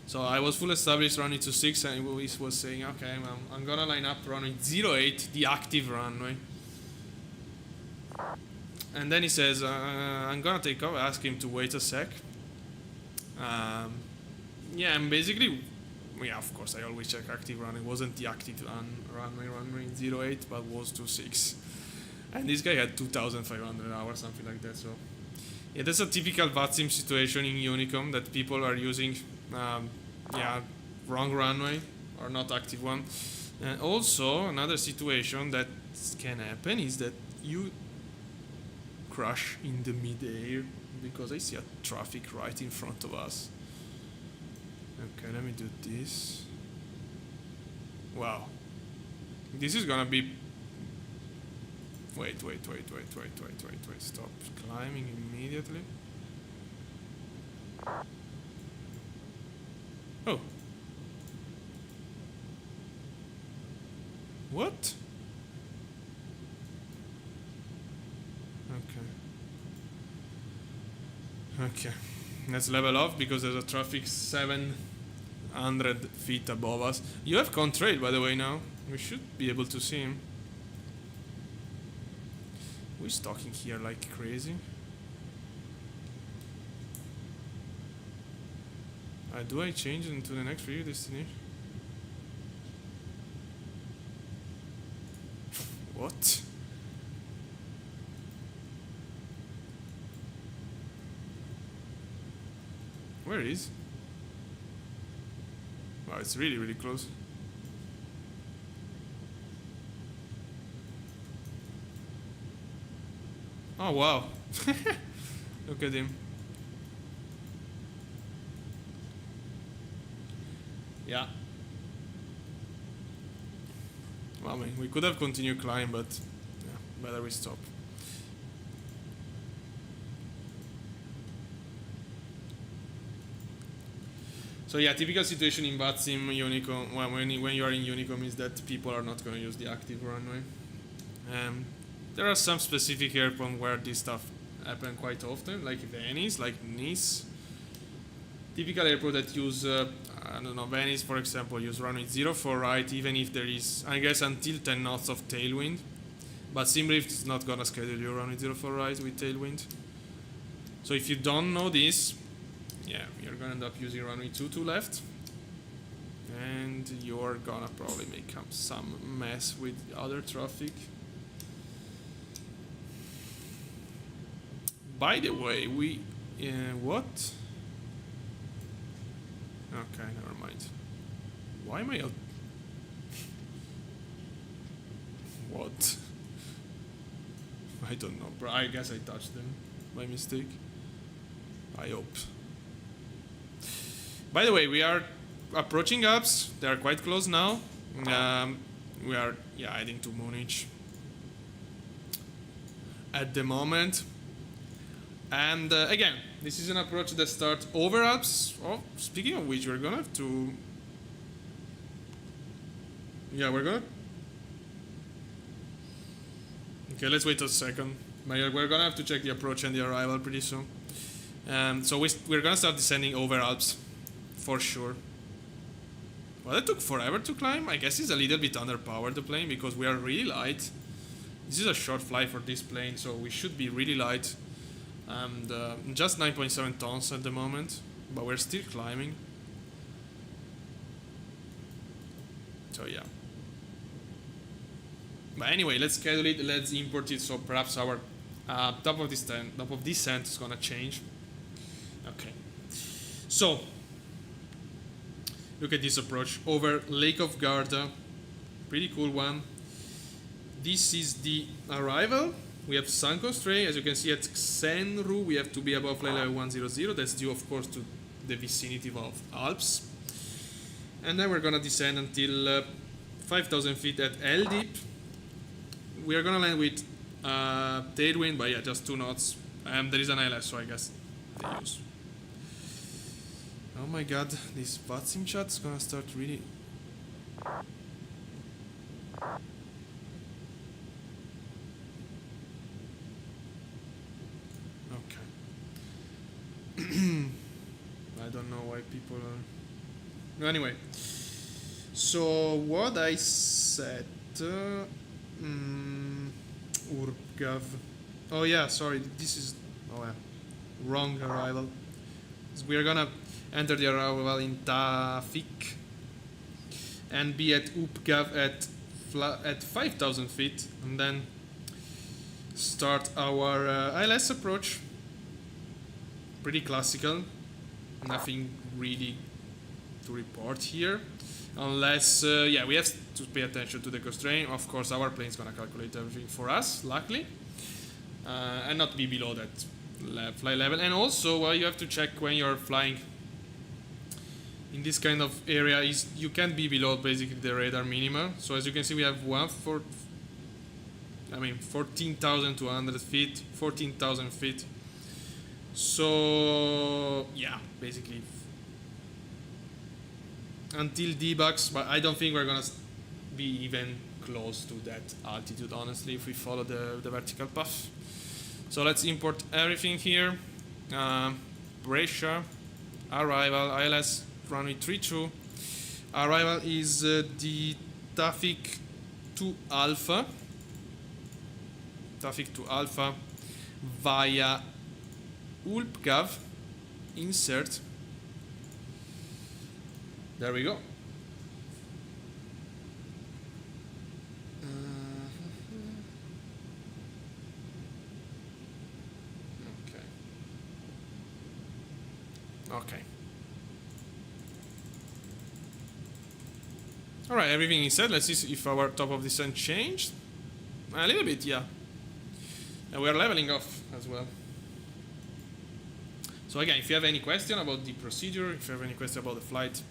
So I was full established runway 26, and he was saying, okay, I'm gonna line up runway 08, the active runway. And then he says, I'm gonna take off. I ask him to wait a sec. And basically yeah, of course, I always check active runway. It wasn't the active runway 08, but was 26. And this guy had 2,500 hours, something like that. So yeah, that's a typical VATSIM situation in Unicom, that people are using yeah, wrong runway or not active one. And also another situation that can happen is that you crash in the mid-air because I see a traffic right in front of us. Okay, let me do this. Wow. This is gonna be... Wait. Stop climbing immediately. Oh. What? Okay. Let's level off because there's a traffic 700 feet above us. You have contrail, by the way, now. We should be able to see him. We're stalking here like crazy. Do I change into the next review destination? What? Where is? Wow, it's really, really close. Oh, wow. Look at him. Yeah. Well, I mean, we could have continued climb, but yeah, better we stop. So yeah, typical situation in VATSIM Unicom, well, when you are in Unicom, is that people are not going to use the active runway. There are some specific airports where this stuff happens quite often, like Venice, like Nice. Typical airport that use, I don't know, Venice, for example, use runway 04 right, even if there is, I guess, until 10 knots of tailwind. But SimRift is not going to schedule your runway 04 right with tailwind. So if you don't know this, yeah, you're going to end up using runway 22 left. And you're going to probably make some mess with other traffic. By the way, we... what? Okay, never mind. Why am I out? What? I don't know, bro. I guess I touched them by mistake. I hope. By the way, we are approaching Alps. They are quite close now. We are, yeah, heading to Munich at the moment. And again, this is an approach that starts over Alps. Oh, speaking of which, we're gonna have to... Yeah, we're gonna... Okay, let's wait a second. We're gonna have to check the approach and the arrival pretty soon. So we're gonna start descending over Alps, for sure. Well, that took forever to climb. I guess it's a little bit underpowered, the plane, because we are really light. This is a short flight for this plane, so we should be really light. And just 9.7 tons at the moment, but we're still climbing. So yeah. But anyway, let's schedule it, let's import it, so perhaps our top of descent is gonna change. Okay. So look at this approach over Lake of Garda. Pretty cool one. This is the arrival. We have Sanko Stray. As you can see at Xenru, we have to be above flight level 100. That's due, of course, to the vicinity of Alps. And then we're gonna descend until 5,000 feet at El Dip. We are gonna land with tailwind, but yeah, just 2 knots. There is an ILS, so I guess they use. Oh my god, this VATSIM chat is gonna start really... I don't know why people are... Anyway, so what I said... Urgav... Oh yeah, sorry, this is... Oh yeah, wrong arrival. So we are gonna enter the arrival in Tafik. and be at UPGAV at 5,000 feet, and then start our ILS approach. Pretty classical, nothing really to report here, unless yeah, we have to pay attention to the constraint. Of course, our plane is gonna calculate everything for us, luckily, and not be below that flight level. And also, you have to check when you're flying in this kind of area is you can't be below basically the radar minima. So as you can see, we have 14,200 feet, 14,000 feet. So yeah, basically until debugs, but I don't think we're gonna be even close to that altitude, honestly, if we follow the vertical path. So let's import everything here. Brescia, arrival, ILS runway 32. Arrival is the traffic to Alpha. Traffic to Alpha via ULPGAV. Insert. There we go. Okay. Alright, everything is set. Let's see if our top of descent changed. A little bit, yeah. And we are leveling off as well. So again, if you have any question about the procedure, if you have any question about the flight,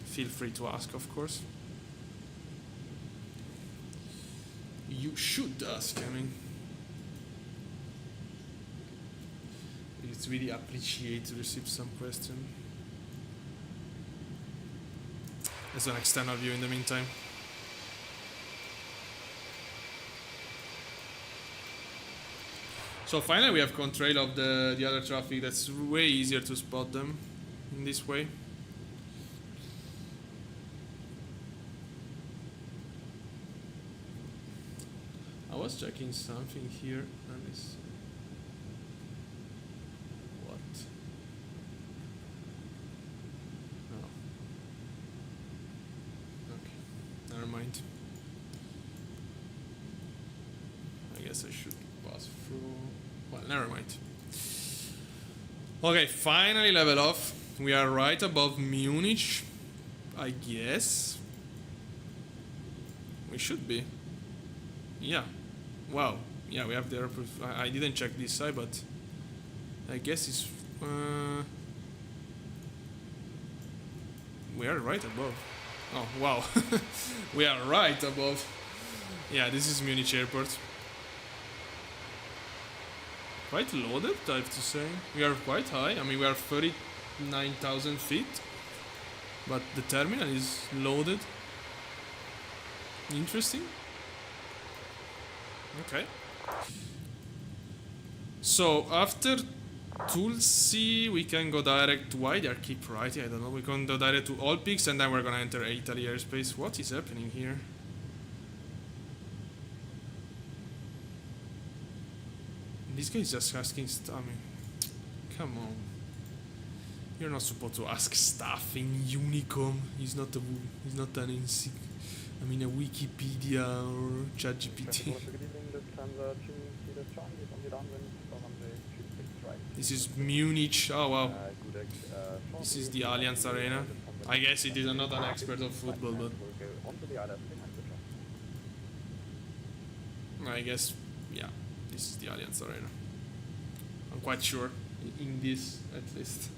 feel free to ask, of course. You should ask, I mean. It's really appreciate to receive some question. As an external view in the meantime. So finally we have control of the other traffic. That's way easier to spot them in this way. I was checking something here. Let me see. What? Oh. Okay. Never mind. I guess I should pass through. Well, never mind. Okay, finally level off. We are right above Munich, I guess. We should be. Yeah. Wow. Yeah, we have the airport. I didn't check this side, but I guess it's. We are right above. Oh, wow. We are right above. Yeah, this is Munich Airport. Quite loaded, I have to say. We are quite high. I mean, we are 39,000 feet. But the terminal is loaded. Interesting. Okay. So, after Tulsi, we can go direct. Why they keep writing? I don't know. We can go direct to all peaks and then we're gonna enter Italy airspace. What is happening here? This guy is just asking stuff. I mean, come on. You're not supposed to ask stuff in Unicom. He's not a Wikipedia or ChatGPT. This is Munich. Oh wow. This is the Allianz Arena. I guess it is not an expert of football, but I guess, yeah. This is the Allianz Arena. I'm quite sure, in this at least.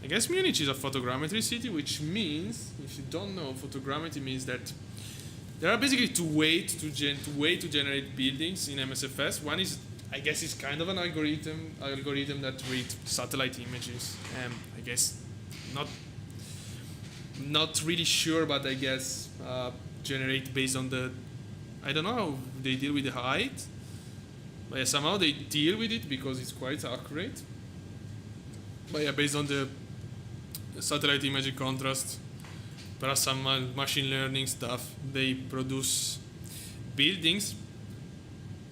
I guess Munich is a photogrammetry city, which means, if you don't know, photogrammetry means that there are basically two ways to generate buildings in MSFS. One is, I guess, it's kind of an algorithm that reads satellite images. I guess not really sure, but I guess generate based on the. I don't know how they deal with the height, but yeah, somehow they deal with it because it's quite accurate. But yeah, based on the satellite imaging contrast, plus some machine learning stuff, they produce buildings,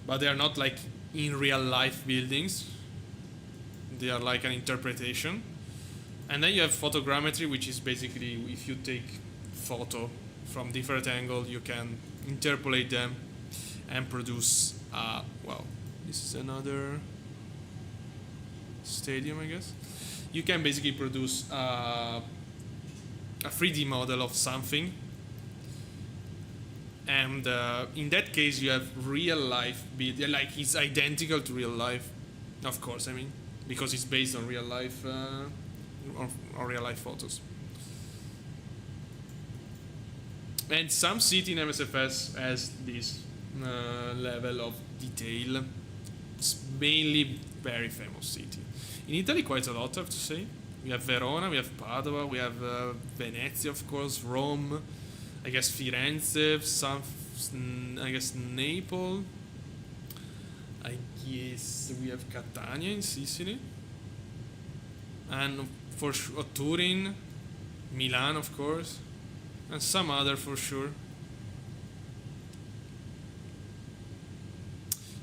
but they are not like in real life buildings. They are like an interpretation. And then you have photogrammetry, which is basically if you take photo from different angles, you can interpolate them and produce, well, this is another stadium, I guess. You can basically produce a 3D model of something. And in that case, you have real life, like it's identical to real life, of course, I mean, because it's based on real life, on real life photos. And some city in MSFS has this level of detail. It's mainly very famous city. In Italy, quite a lot, I have to say. We have Verona, we have Padua, we have Venezia, of course, Rome, I guess Firenze, some, I guess Naples. I guess we have Catania in Sicily. And for sure, Turin, Milan, of course. And some other for sure.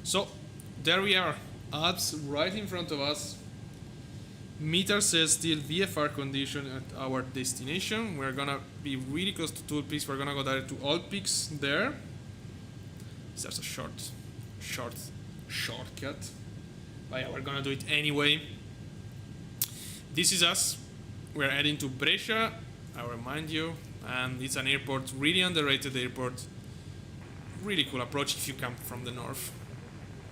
So there we are, Alps right in front of us. Meter says still VFR condition at our destination. We're gonna be really close to Tool Peaks. We're gonna go direct to All Peaks there. There's a shortcut. But yeah, we're gonna do it anyway. This is us. We're heading to Brescia, I remind you. And it's an airport, really underrated airport. Really cool approach if you come from the north,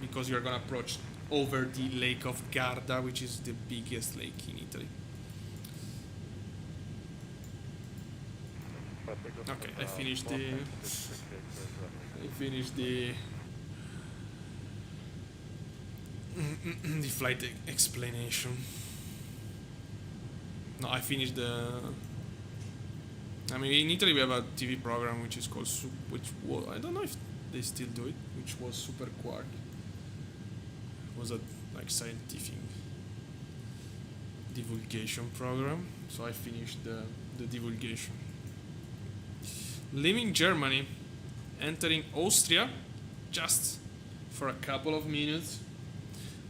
because you're gonna approach over the lake of Garda, which is the biggest lake in Italy. Okay, I finished the flight explanation. No, I finished the. I mean, in Italy we have a TV program which is called which was, I don't know if they still do it, which was Super Quark. It was a like scientific divulgation program, so I finished the divulgation. Leaving Germany, entering Austria, just for a couple of minutes.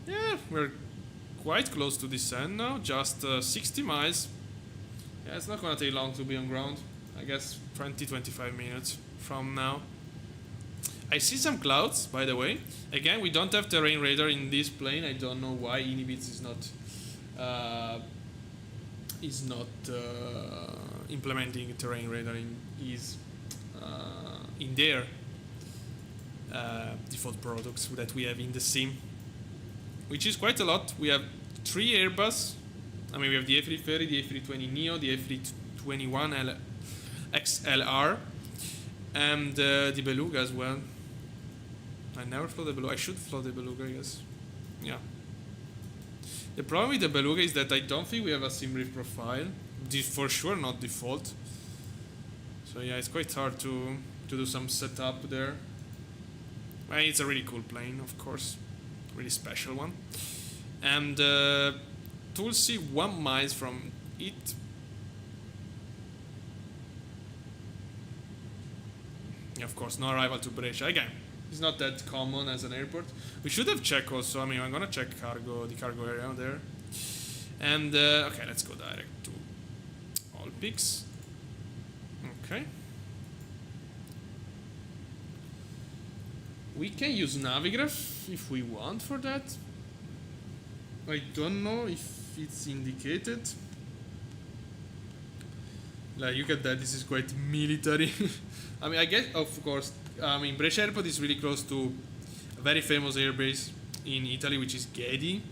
Yeah, we're quite close to descend now, just 60 miles. Yeah, it's not gonna take long to be on ground. I guess 20-25 minutes from now. I see some clouds, by the way. Again, we don't have terrain radar in this plane. I don't know why Inibits is not implementing terrain radar in their default products that we have in the sim, which is quite a lot. We have 3 Airbus. I mean, we have the A330, the A320neo, the A321 XLR, and the Beluga as well. I never flew the Beluga. I should fly the Beluga, I guess. Yeah. The problem with the Beluga is that I don't think we have a SimRiff profile. For sure not default. So yeah, it's quite hard to do some setup there. Well, it's a really cool plane, of course. Really special one. And Tulsi 1 mile from it. Yeah, of course, no arrival to Brescia. Again, it's not that common as an airport. We should have checked also. I mean, I'm gonna check the cargo area there. And okay, let's go direct to All Peaks. Okay. We can use Navigraph if we want for that. I don't know if it's indicated. Like, look at that, this is quite military. I mean, I guess, of course, I mean, Brescia Airport is really close to a very famous airbase in Italy, which is Gedi.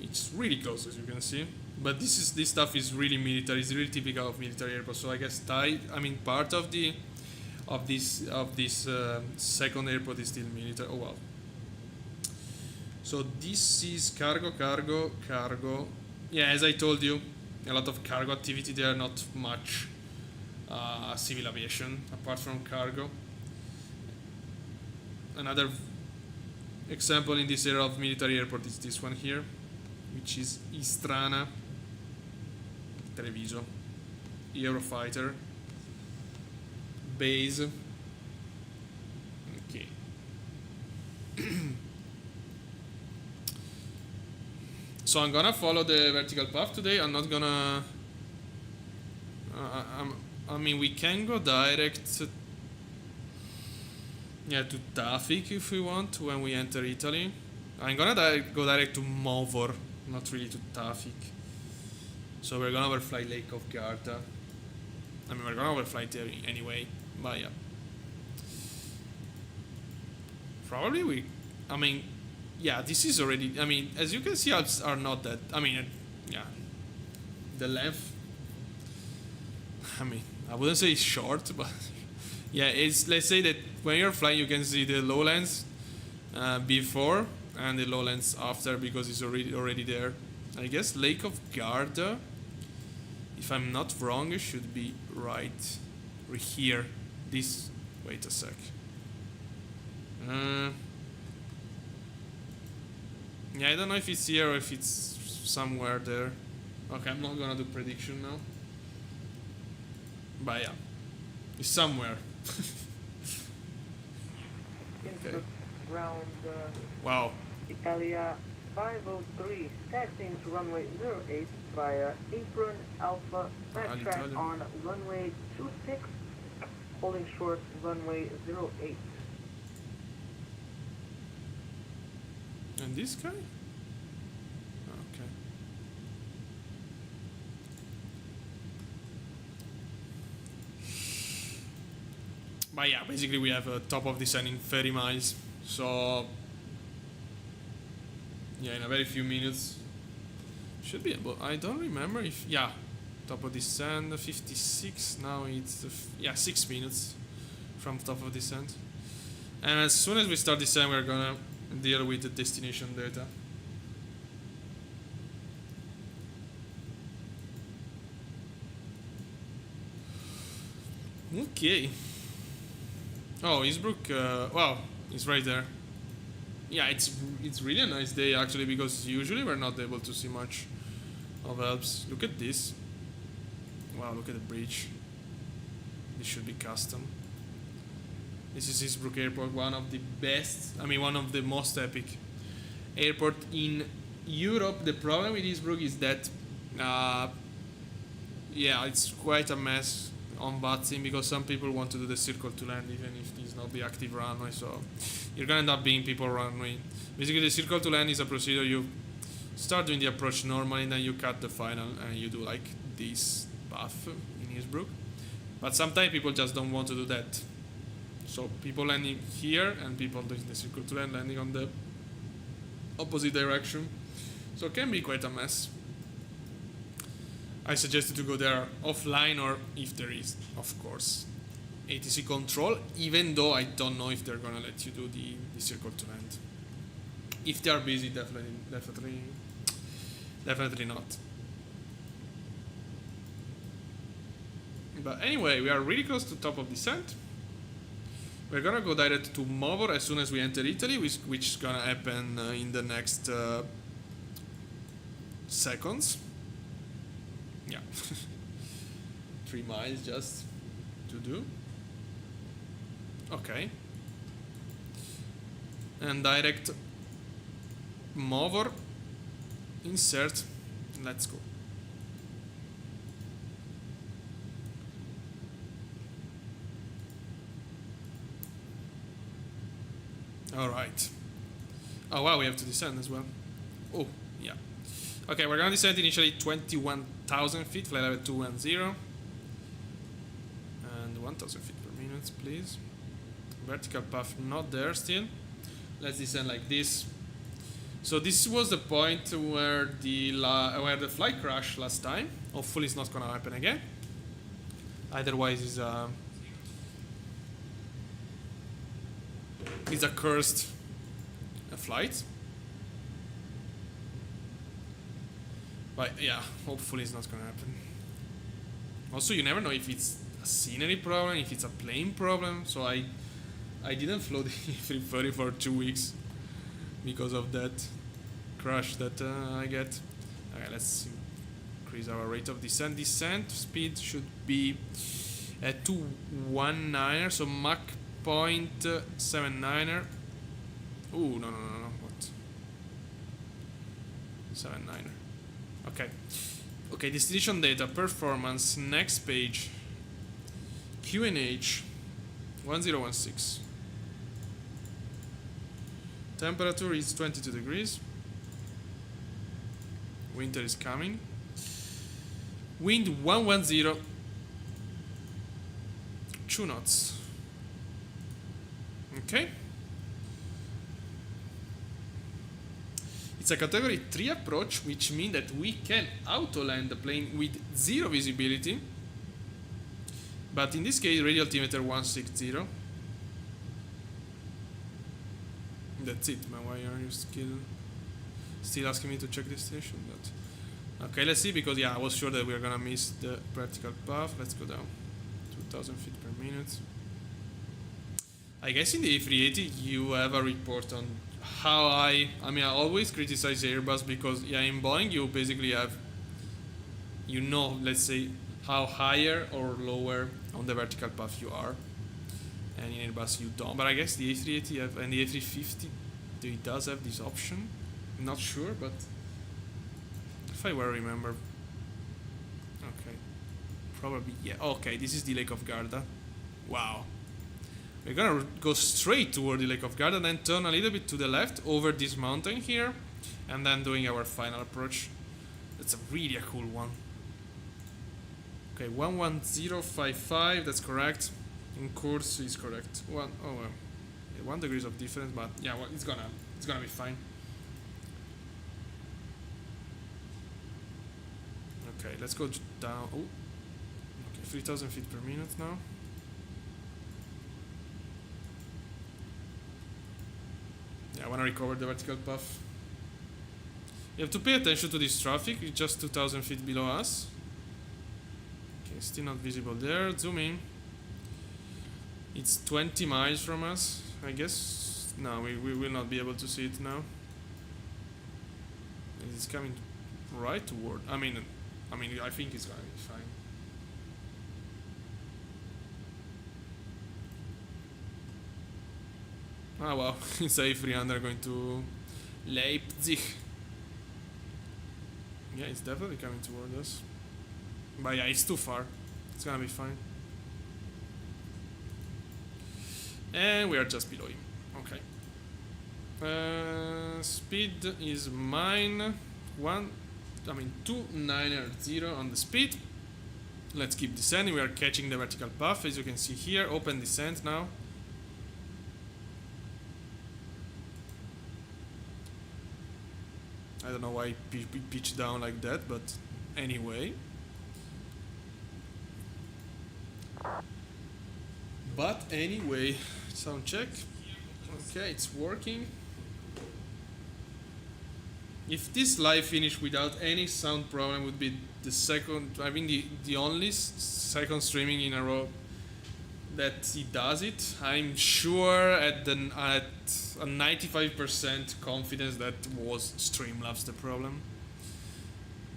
It's really close, as you can see. But this stuff is really military. It's really typical of military airports. So I guess part of this second airport is still military. Oh wow. So this is cargo. Yeah, as I told you, a lot of cargo activity there, not much civil aviation apart from cargo. Another example in this area of military airport is this one here, which is Istrana Treviso Eurofighter base. Okay. So I'm gonna follow the vertical path today. I'm not gonna. I mean, we can go direct. Yeah, to Tafik if we want when we enter Italy. I'm gonna go direct to Movor, not really to Tafik. So we're gonna overfly Lake of Garda. I mean, we're gonna overfly there anyway, but yeah. Probably we. I mean, yeah, this is already. I mean, as you can see, Alps are not that. I mean, yeah. The length. I mean, I wouldn't say it's short, but yeah, it's. Let's say that when you're flying, you can see the lowlands before and the lowlands after because it's already there. I guess Lake of Garda, if I'm not wrong, it should be right here. This. Wait a sec. Yeah, I don't know if it's here or if it's somewhere there. Okay, I'm not gonna do prediction now. But yeah, it's somewhere. Okay. Ground Wow. Italia 503, taxiing to runway 08 via apron Alpha, fast track Italian. on runway 26, holding short runway 08. And this guy? Okay. But yeah, basically we have a top of descending 30 miles. So yeah, in a very few minutes should be able. I don't remember if top of descent 56. Now it's 6 minutes from top of descent. And as soon as we start descent, we're gonna deal with the destination data. Okay. Oh, Innsbruck. Wow, it's right there. Yeah, it's really a nice day actually because usually we're not able to see much of Alps. Look at this. Wow, look at the bridge. This should be custom. This is Innsbruck Airport, one of the best, I mean one of the most epic airport in Europe. The problem with Innsbruck is that, it's quite a mess on VATSIM because some people want to do the circle to land even if it's not the active runway, so you're gonna end up being people runway. Basically the circle to land is a procedure. You start doing the approach normally and then you cut the final and you do like this path in Innsbruck. But sometimes people just don't want to do that. So people landing here and people doing the circle to land landing on the opposite direction. So it can be quite a mess. I suggested to go there offline or if there is, of course, ATC control, even though I don't know if they're gonna let you do the circle to land. If they are busy, definitely not. But anyway, we are really close to top of descent. We're gonna go direct to Movor as soon as we enter Italy, which is gonna happen in the next seconds. Yeah, 3 miles just to do. Okay. And direct Movor, insert, let's go. Alright. Oh wow, we have to descend as well. Oh, yeah. Okay, we're gonna descend initially 21,000 feet, flight level 210. And 1,000 feet per minute, please. Vertical path not there still. Let's descend like this. So this was the point where the flight crashed last time. Hopefully it's not gonna happen again. Otherwise it's a cursed flight. But yeah, hopefully it's not gonna happen. Also, you never know if it's a scenery problem, if it's a plane problem. So I didn't fly the A330 for 2 weeks because of that crash that I get. Okay, let's increase our rate of descent. Descent speed should be at 219er, so Mach 0.79er. Ooh, no, what? 79er. Okay. Okay, destination data, performance, next page. QNH 1016. Temperature is 22 degrees. Winter is coming. Wind 110. 2 knots. Okay. It's a category 3 approach, which means that we can auto land the plane with 0 visibility. But in this case, radio altimeter 160. That's it, man. Why are you still asking me to check destination? Okay, let's see, because yeah, I was sure that we were gonna miss the vertical path. Let's go down. 2000 feet per minute. I guess in the A380 you have a report on how I always criticize Airbus because yeah, in Boeing you basically have, you know, let's say how higher or lower on the vertical path you are, and in Airbus you don't. But I guess the A380 have, and the A350 it does have this option. I'm not sure, but if I were to remember, okay, probably yeah. Okay, this is the Lake of Garda. Wow. We're gonna go straight toward the Lake of Garda, then turn a little bit to the left over this mountain here, and then doing our final approach. That's a really cool one. Okay, 11055, that's correct. In course is correct. 1 degrees of difference, but yeah, well, it's gonna be fine. Okay, let's go down. Oh, okay, 3000 feet per minute now. Yeah, I want to recover the vertical path. You have to pay attention to this traffic. It's just 2000 feet below us. Okay, still not visible there. Zoom in. It's 20 miles from us. I guess. No, we will not be able to see it now. It's coming right toward. I think it's gonna be fine. Ah wow, it's A300 going to Leipzig. Yeah, it's definitely coming toward us. But yeah, it's too far. It's gonna be fine. And we are just below him. Okay. Speed is mine. 290 on the speed. Let's keep descending. We are catching the vertical path, as you can see here. Open descent now. I don't know why pitch down like that, but anyway. Sound check. Okay, it's working. If this live finish without any sound problem would be the second, I mean the only second streaming in a row that he does it. I'm sure at a 95% confidence that was Streamlabs the problem.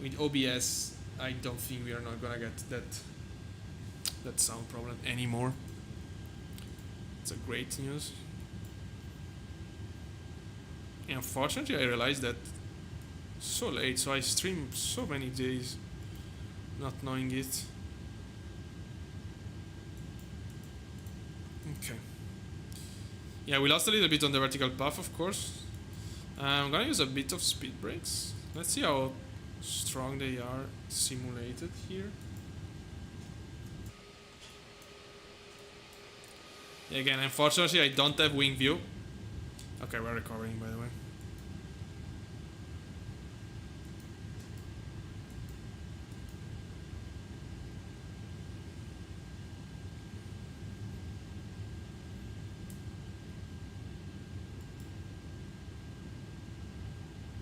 With OBS, I don't think we are not gonna get that sound problem anymore. It's a great news. And unfortunately, I realized that so late, so I streamed so many days not knowing it. Okay. Yeah, we lost a little bit on the vertical path, of course. I'm gonna use a bit of speed brakes. Let's see how strong they are simulated here. Again, unfortunately, I don't have wing view. Okay, we're recovering, by the way.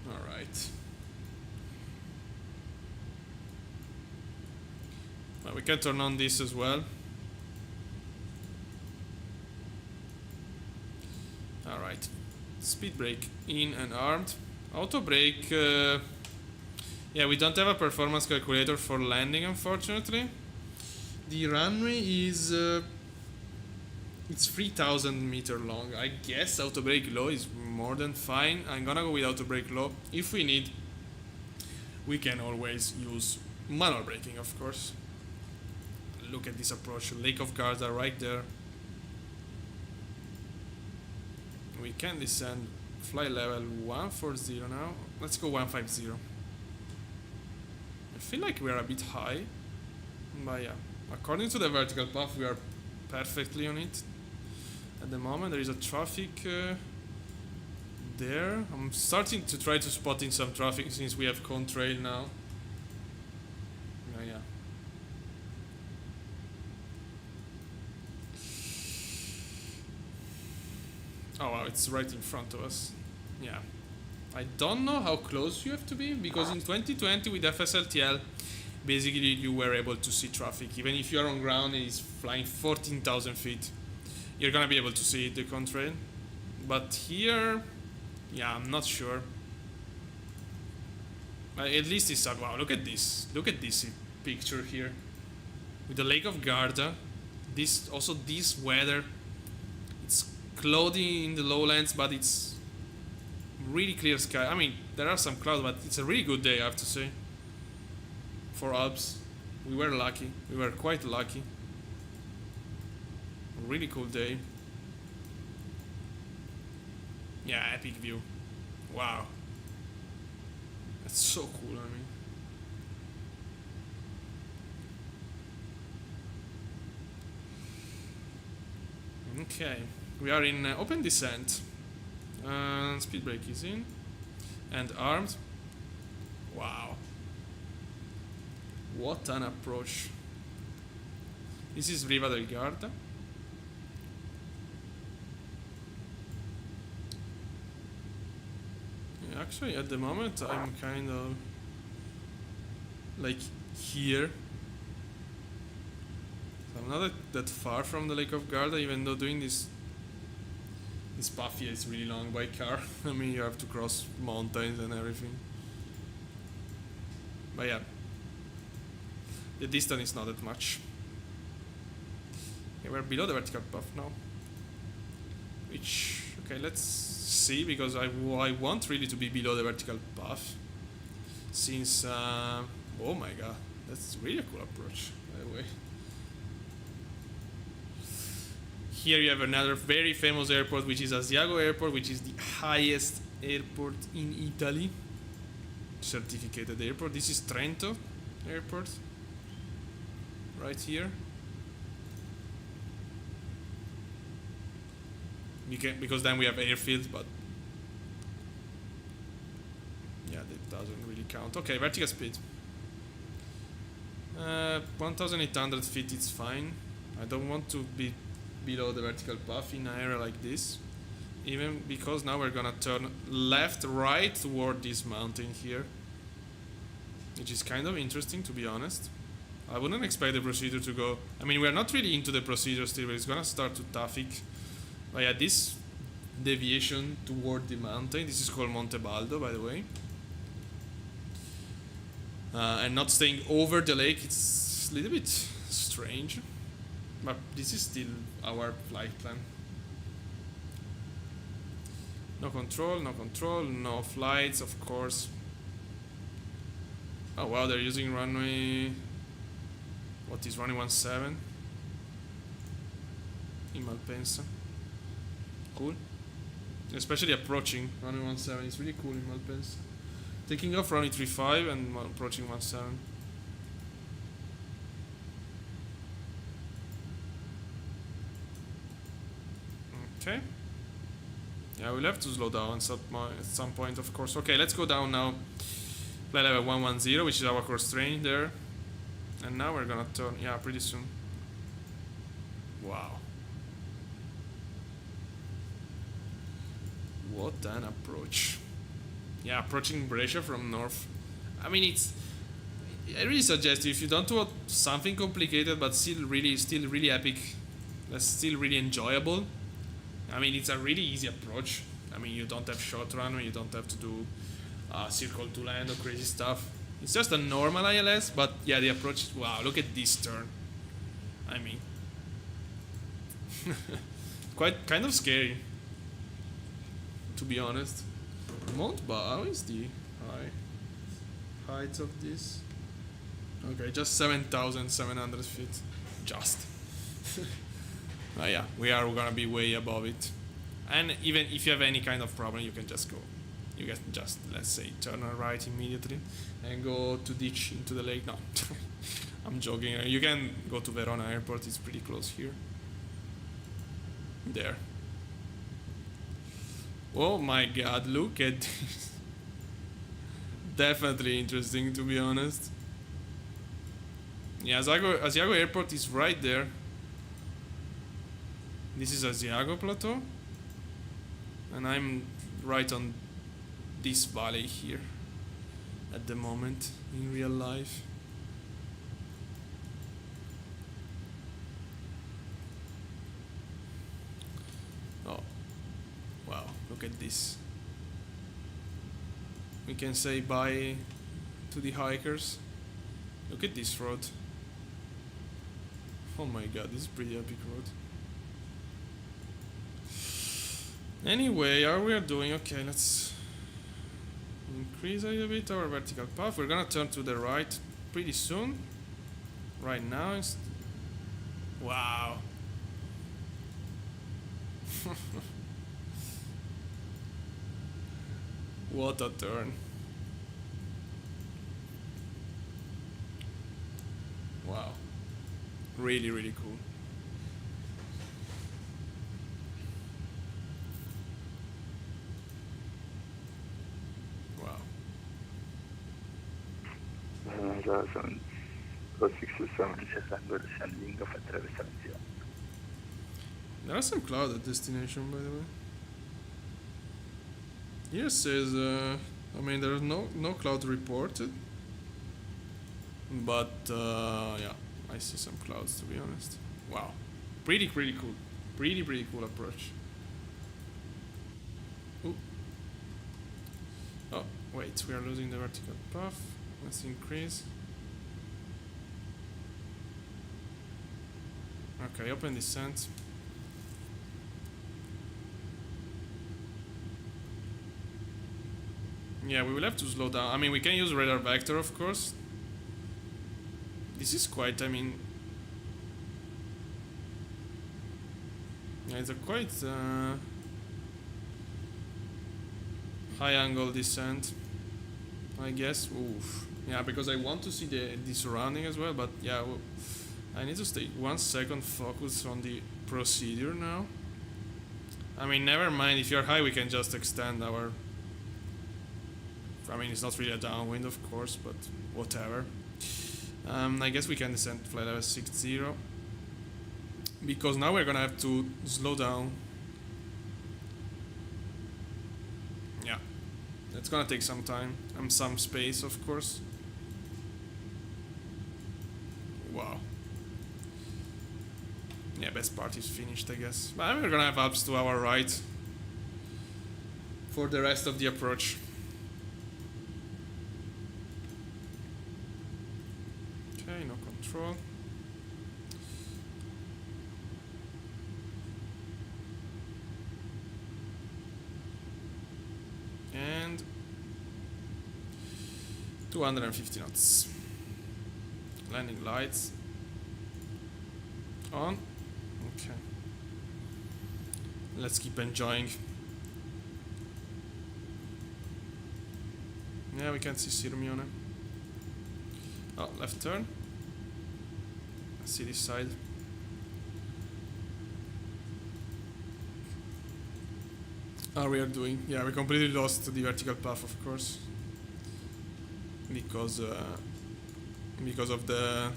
Alright. Well, we can turn on this as well. Alright. Speed brake in and armed. Auto brake. Yeah, we don't have a performance calculator for landing, unfortunately. The runway is it's 3000 meter long. I guess auto brake low is more than fine. I'm gonna go with auto brake low. If we need we can always use manual braking, of course. Look at this approach. Lake of Garda right there. We can descend flight level 140 now. Let's go 150. I feel like we are a bit high, but yeah, according to the vertical path we are perfectly on it. At the moment there is a traffic there. I'm starting to try to spot in some traffic since we have contrail now. Yeah. Oh wow, it's right in front of us. Yeah. I don't know how close you have to be, because in 2020 with FSLTL, basically you were able to see traffic. Even if you are on ground and it's flying 14,000 feet, you're gonna be able to see the contrail. But here, yeah, I'm not sure. At least it's wow, look at this picture here. With the Lake of Garda, this weather, it's cloudy in the lowlands, but it's really clear sky. I mean, there are some clouds, but it's a really good day, I have to say. For Alps, we were lucky. We were quite lucky. Really cool day. Yeah, epic view. Wow. That's so cool, I mean. Okay, we are in open descent. Speed brake is in. And armed. Wow. What an approach. This is Riva del Garda. Yeah, actually, at the moment, I'm kind of like here. So I'm not that far from the Lake of Garda, even though doing this path here is really long by car. I mean, you have to cross mountains and everything. But yeah, the distance is not that much. Okay, we're below the vertical path now. Which, okay, let's see, because I want really to be below the vertical path. Since, oh my god, that's really a cool approach, by the way. Here you have another very famous airport, which is Asiago Airport, which is the highest airport in Italy. Certificated airport. This is Trento Airport. Right here. Because then we have airfield, but yeah, that doesn't really count. Okay, vertical speed. 1,800 feet, it's fine. I don't want to be below the vertical path in an area like this, even because now we're gonna turn left, right toward this mountain here, which is kind of interesting, to be honest. I wouldn't expect the procedure to go. I mean, we're not really into the procedure still, but it's gonna start to traffic. But yeah, this deviation toward the mountain, this is called Monte Baldo, by the way, and not staying over the lake, it's a little bit strange. But this is still our flight plan. No control, no flights, of course. Oh wow, they're using runway... What is runway 17? In Malpensa. Cool. Especially approaching runway 17 is really cool in Malpensa. Taking off runway 35 and approaching 17. Okay. Yeah, we'll have to slow down at some point, of course. Okay, let's go down now. Flight level 110, which is our course train there. And now we're gonna turn, yeah, pretty soon. Wow. What an approach. Yeah, approaching Brescia from north. I mean, I really suggest you, if you don't want something complicated but still really epic, that's still really enjoyable. I mean, it's a really easy approach. I mean, you don't have short runway, you don't have to do circle to land or crazy stuff. It's just a normal ILS, but yeah, the approach is, wow, look at this turn. I mean, kind of scary, to be honest. Mount Bao is the height of this. Okay, just 7,700 feet. Just. Yeah, we are gonna be way above it. And even if you have any kind of problem, you can just go. You can just, let's say, turn right immediately and go to ditch into the lake. No, I'm joking. You can go to Verona Airport. It's pretty close here. There. Oh my God! Look at this. Definitely interesting, to be honest. Yeah, Asiago Airport is right there. This is Asiago Plateau. And I'm right on this valley here at the moment in real life. Oh, wow, look at this. We can say bye to the hikers. Look at this road. Oh my God, this is pretty epic road. Anyway, how we are doing? Okay, let's increase a little bit our vertical path. We're gonna turn to the right pretty soon. Right now, it's wow. What a turn! Wow, really, really cool. There are some clouds at destination, by the way. Here says, I mean, there's no cloud reported, but yeah, I see some clouds, to be honest. Wow, pretty cool, pretty cool approach. Ooh. Oh wait, we are losing the vertical path. Let's increase. Okay, open descent. Yeah, we will have to slow down. I mean, we can use radar vector, of course. This is quite, I mean... Yeah, it's a quite high angle descent, I guess. Oof. Yeah, because I want to see the surrounding as well, but yeah, well, I need to stay 1 second focused on the procedure now. I mean, never mind, if you're high, we can just extend our... I mean, it's not really a downwind, of course, but whatever. I guess we can descend to flight level 60. Because now we're gonna have to slow down. Yeah. It's gonna take some time and some space, of course. Wow. Yeah, best part is finished, I guess. But we're gonna have Alps to our right for the rest of the approach. Okay, no control. And 250 knots. Landing lights on. Okay. Let's keep enjoying. Yeah, we can see Sirmione. Oh, left turn. Let's see this side. How we are doing? Yeah, we completely lost the vertical path, of course, because of the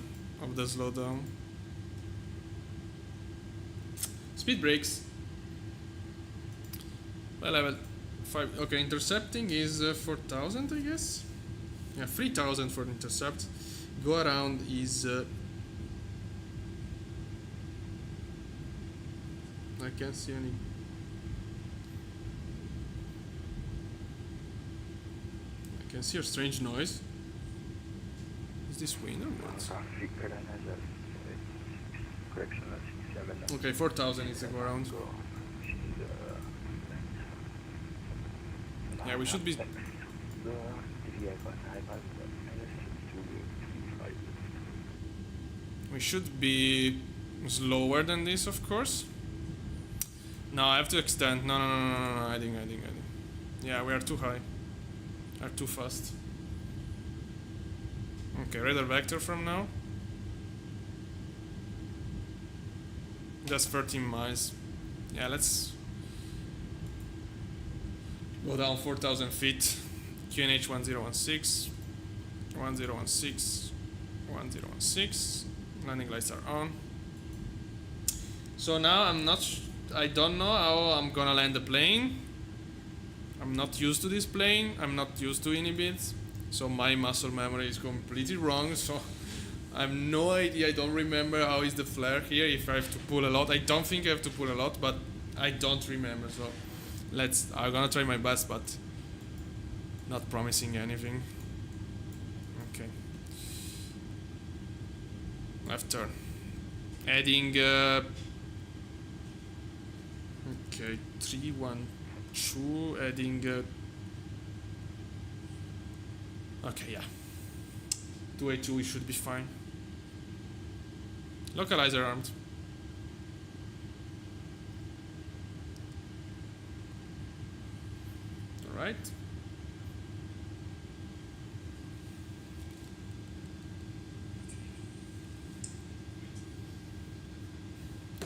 slowdown. Speed brakes. Well, level 5. Okay, intercepting is 4,000, I guess. Yeah, 3,000 for intercept. Go around is. I can't see any. I can see a strange noise. Is this wind or what? Okay, 4,000 is the go around. Yeah, we should be. We should be slower than this, of course. No, I have to extend. No, heading. Yeah, we are too high. We are too fast. Okay, radar vector from now. Just 13 miles. Yeah, let's go down 4,000 feet. QNH 1016, 1016, 1016. Landing lights are on. So now I don't know how I'm gonna land the plane. I'm not used to this plane. I'm not used to inhibits. So my muscle memory is completely wrong. So I have no idea. I don't remember how is the flare here. If I have to pull a lot, I don't think I have to pull a lot, but I don't remember. So I'm gonna try my best, but not promising anything. Okay. Left turn. Heading. Okay, 312. Heading. Okay, yeah. 282, we should be fine. Localizer armed. Alright.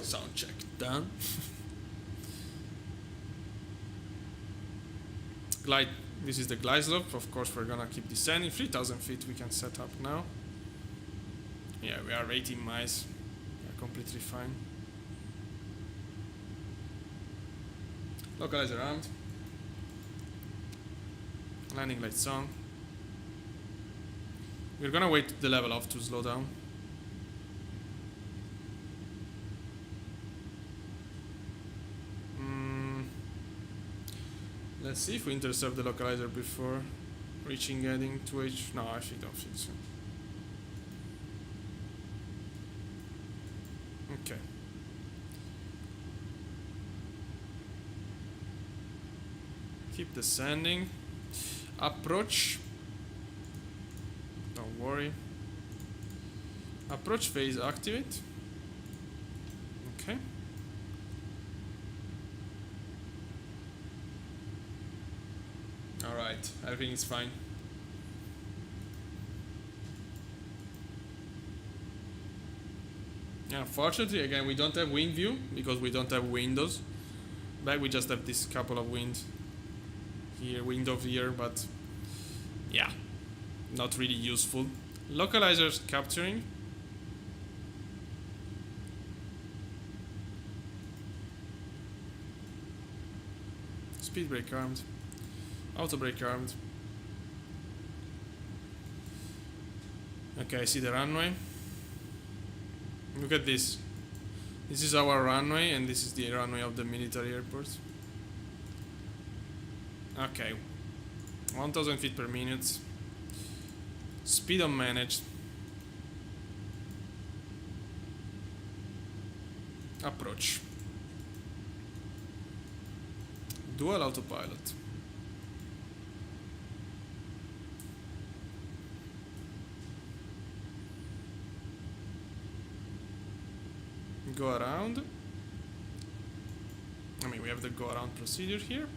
Sound check done. Glide. This is the glide slope. Of course, we're gonna keep descending. 3,000 feet we can set up now. Yeah, we are 18 miles. We're completely fine. Localizer armed. Landing lights on. We're gonna wait the level off to slow down. Let's see if we intercept the localizer before reaching heading 2H. No, I actually don't think so. Okay. Keep descending. Approach. Don't worry. Approach phase activate. Okay. Alright, everything is fine. Yeah, unfortunately, again, we don't have wind view because we don't have windows. Back we just have this couple of window here, but yeah, not really useful. Localizers capturing. Speed brake armed. Auto brake armed. Okay, I see the runway. Look at this. This is our runway and this is the runway of the military airport. Okay. 1000 feet per minute. Speed unmanaged. Approach. Dual autopilot. Go around. I mean, we have the go around procedure here.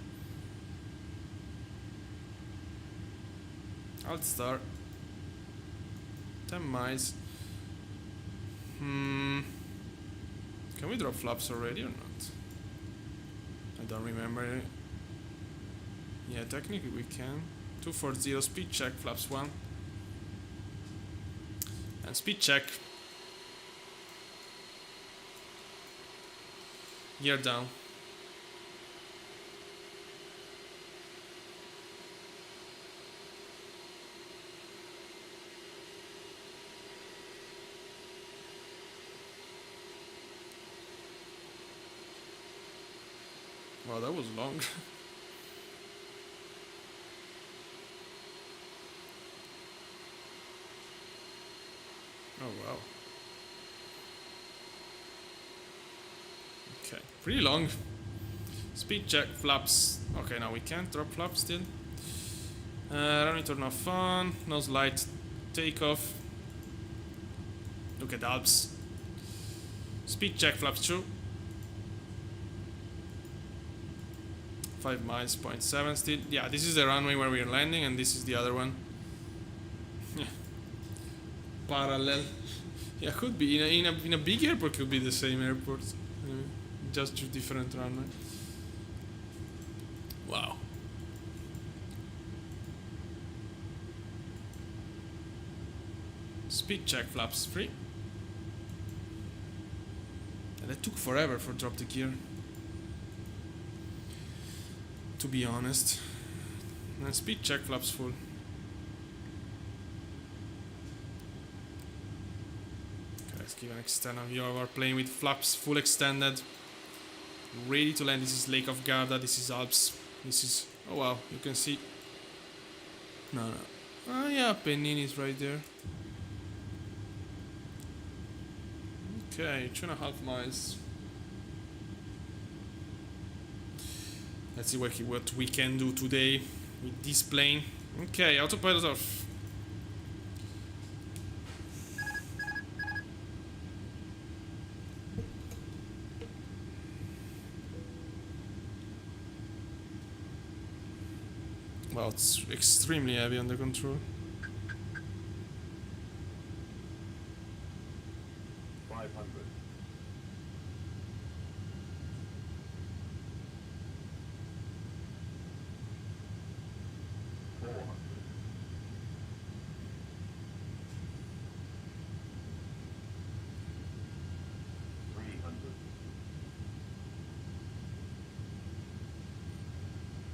Alt start. 10 miles. Can we drop flaps already or not? I don't remember. Yeah, technically we can. 240 speed check, flaps 1. And speed check. Gear down. Wow, that was long. Oh wow. Okay, pretty long. Speed check, flaps. Okay, now we can't drop flaps still. Runway turn off on, nose light takeoff. Look at the Alps. Speed check, flaps true. 5 miles, 0.7 still. Yeah, this is the runway where we're landing, and this is the other one. Yeah. Parallel. Yeah, could be. In a big airport, could be the same airport. Just different runway. Wow. Speed check, flaps free. And it took forever for drop the gear, to be honest. And speed check, flaps full. Okay, let's give an extended view of our plane with flaps full extended. Ready to land. This is Lake of Garda, this is Alps. This is, oh wow, you can see. No. Oh yeah, Pennini is right there. Okay, 2.5 miles. Let's see what we can do today with this plane. Okay, autopilot off. Well, it's extremely heavy under control. 500. 400. 300.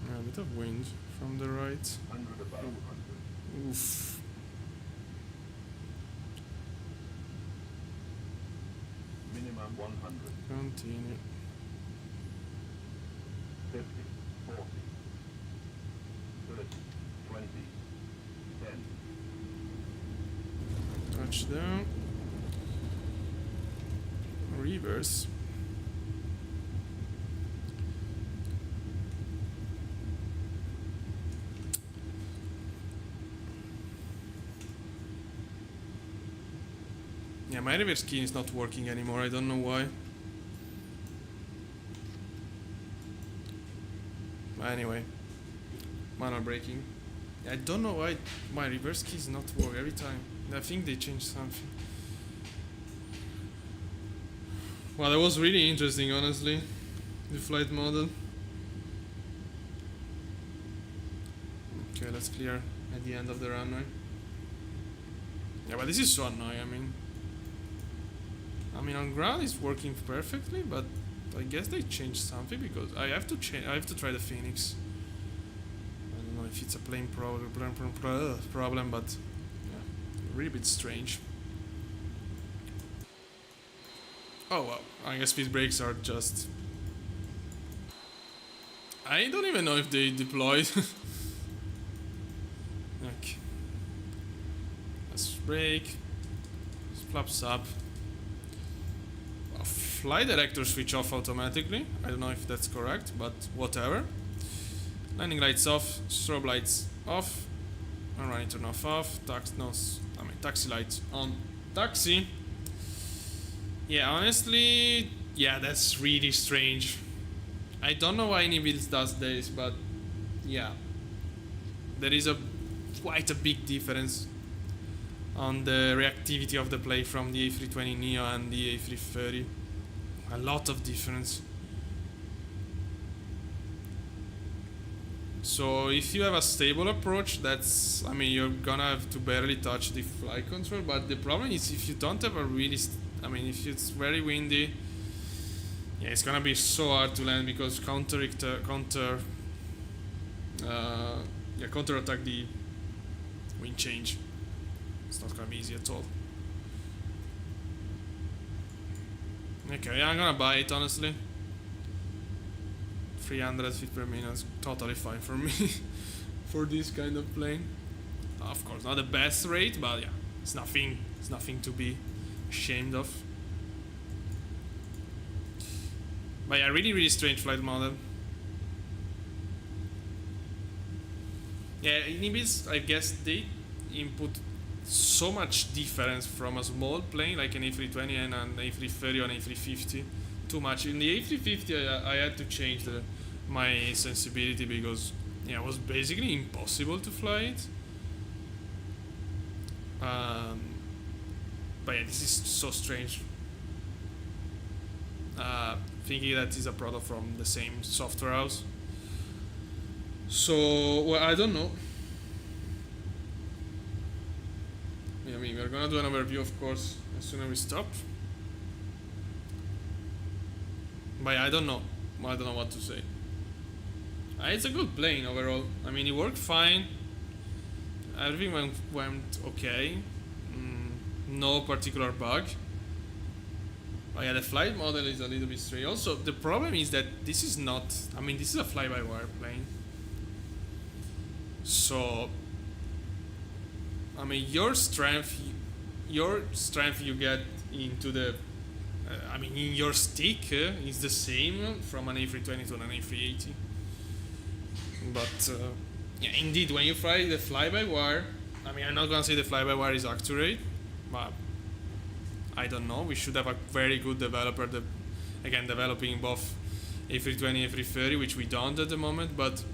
Yeah, a bit of wind from the right. 100 above. 200. Oof. Minimum 100. Continue. 50. 40. 30. 20. 10. Touchdown. Reverse. Yeah, my reverse key is not working anymore. I don't know why. But anyway, manual braking. I don't know why my reverse key is not working every time. I think they changed something. Well, that was really interesting, honestly. The flight model. Okay, let's clear at the end of the runway. Yeah, but this is so annoying. I mean, on ground it's working perfectly, but I guess they changed something because I have to change. I have to try the Phoenix. I don't know if it's a plane problem, but yeah, really bit strange. Oh well, I guess speed brakes are just. I don't even know if they deployed. Okay. Let's brake. Flaps up. Flight director switch off automatically. I don't know if that's correct, but whatever. Landing lights off, strobe lights off, and running turn off. Taxi lights on. Taxi. Yeah, honestly, yeah, that's really strange. I don't know why Nibils does this, but yeah, there is quite a big difference on the reactivity of the plane from the A320neo and the A330. A lot of difference. So if you have a stable approach, that's, I mean, you're gonna have to barely touch the flight control, but the problem is if you don't have a really, if it's very windy, yeah, it's gonna be so hard to land because counter attack the wind change. It's not gonna be easy at all. Okay, I'm gonna buy it, honestly. 300 feet per minute is totally fine for me. For this kind of plane. Of course, not the best rate, but yeah, it's nothing to be ashamed of. But yeah, really strange flight model. Yeah, Nibils, I guess they input so much difference from a small plane like an A320 and an A330 or an A350. Too much. In the A350, I had to change my sensibility because it was basically impossible to fly it. But yeah, this is so strange. Thinking that is a product from the same software house. So, well, I don't know. I mean, we're gonna do an overview, of course, as soon as we stop. But I don't know. I don't know what to say. It's a good plane overall. I mean, it worked fine. Everything went okay. No particular bug. Oh yeah, the flight model is a little bit strange. Also, the problem is that this is not... I mean, this is a fly-by-wire plane. So... I mean, your strength you get into the... I mean, in your stick is the same from an A320 to an A380. But, yeah, indeed, when you fly the fly-by-wire... I mean, I'm not gonna say the fly-by-wire is accurate, but... I don't know. We should have a very good developer that, again, developing both A320 and A330, which we don't at the moment. But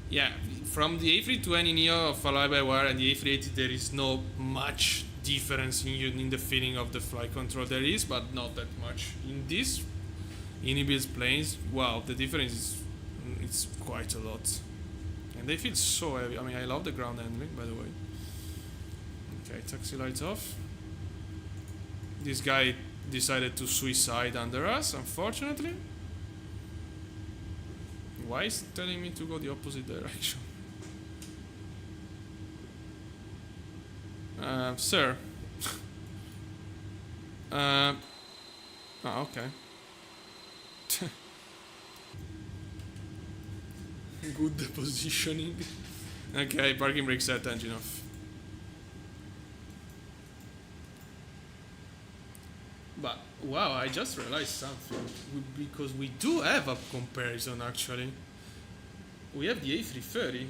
yeah, from the A320neo of fly-by-wire and the A380, there is no much difference in the feeling of the flight control. There is, but not that much. In these Unibuild planes, wow, the difference is it's quite a lot, and they feel so heavy. I mean, I love the ground handling, by the way. Okay, taxi lights off. This guy decided to suicide under us, unfortunately. Why is it telling me to go the opposite direction? Sir. Oh, okay. Good positioning. Okay, parking brake set, engine off. But wow, I just realized something, because we do have a comparison actually. We have the A330.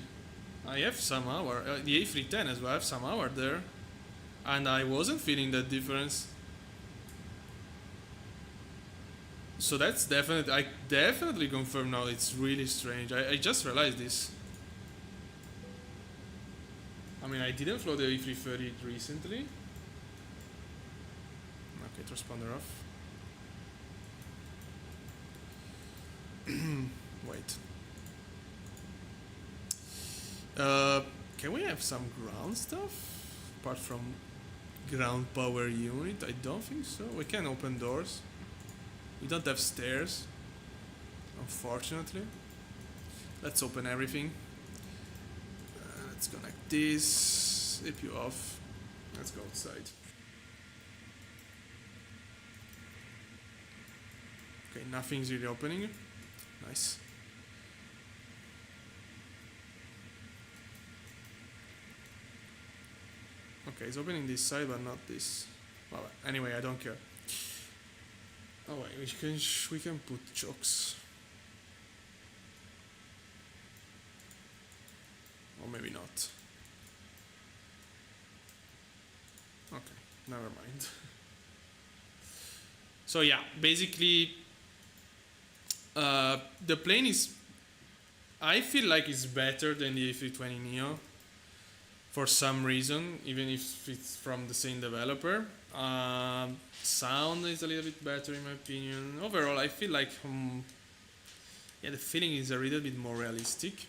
I have some hour, the A310 as well. I have some hour there, and I wasn't feeling that difference. So that's definitely, I definitely confirm now. It's really strange. I just realized this. I mean, I didn't fly the A330 recently. Okay, transponder off. Wait. Can we have some ground stuff? Apart from ground power unit? I don't think so. We can open doors. We don't have stairs, unfortunately. Let's open everything. Let's connect this. CPU off. Let's go outside. Okay, nothing's really opening. Nice. Okay, it's opening this side, but not this. Well, anyway, I don't care. Oh wait, we can put chokes. Or maybe not. Okay, never mind. So yeah, basically, the plane is, I feel like it's better than the A320neo for some reason, even if it's from the same developer. Sound is a little bit better in my opinion. Overall, I feel like yeah, the feeling is a little bit more realistic.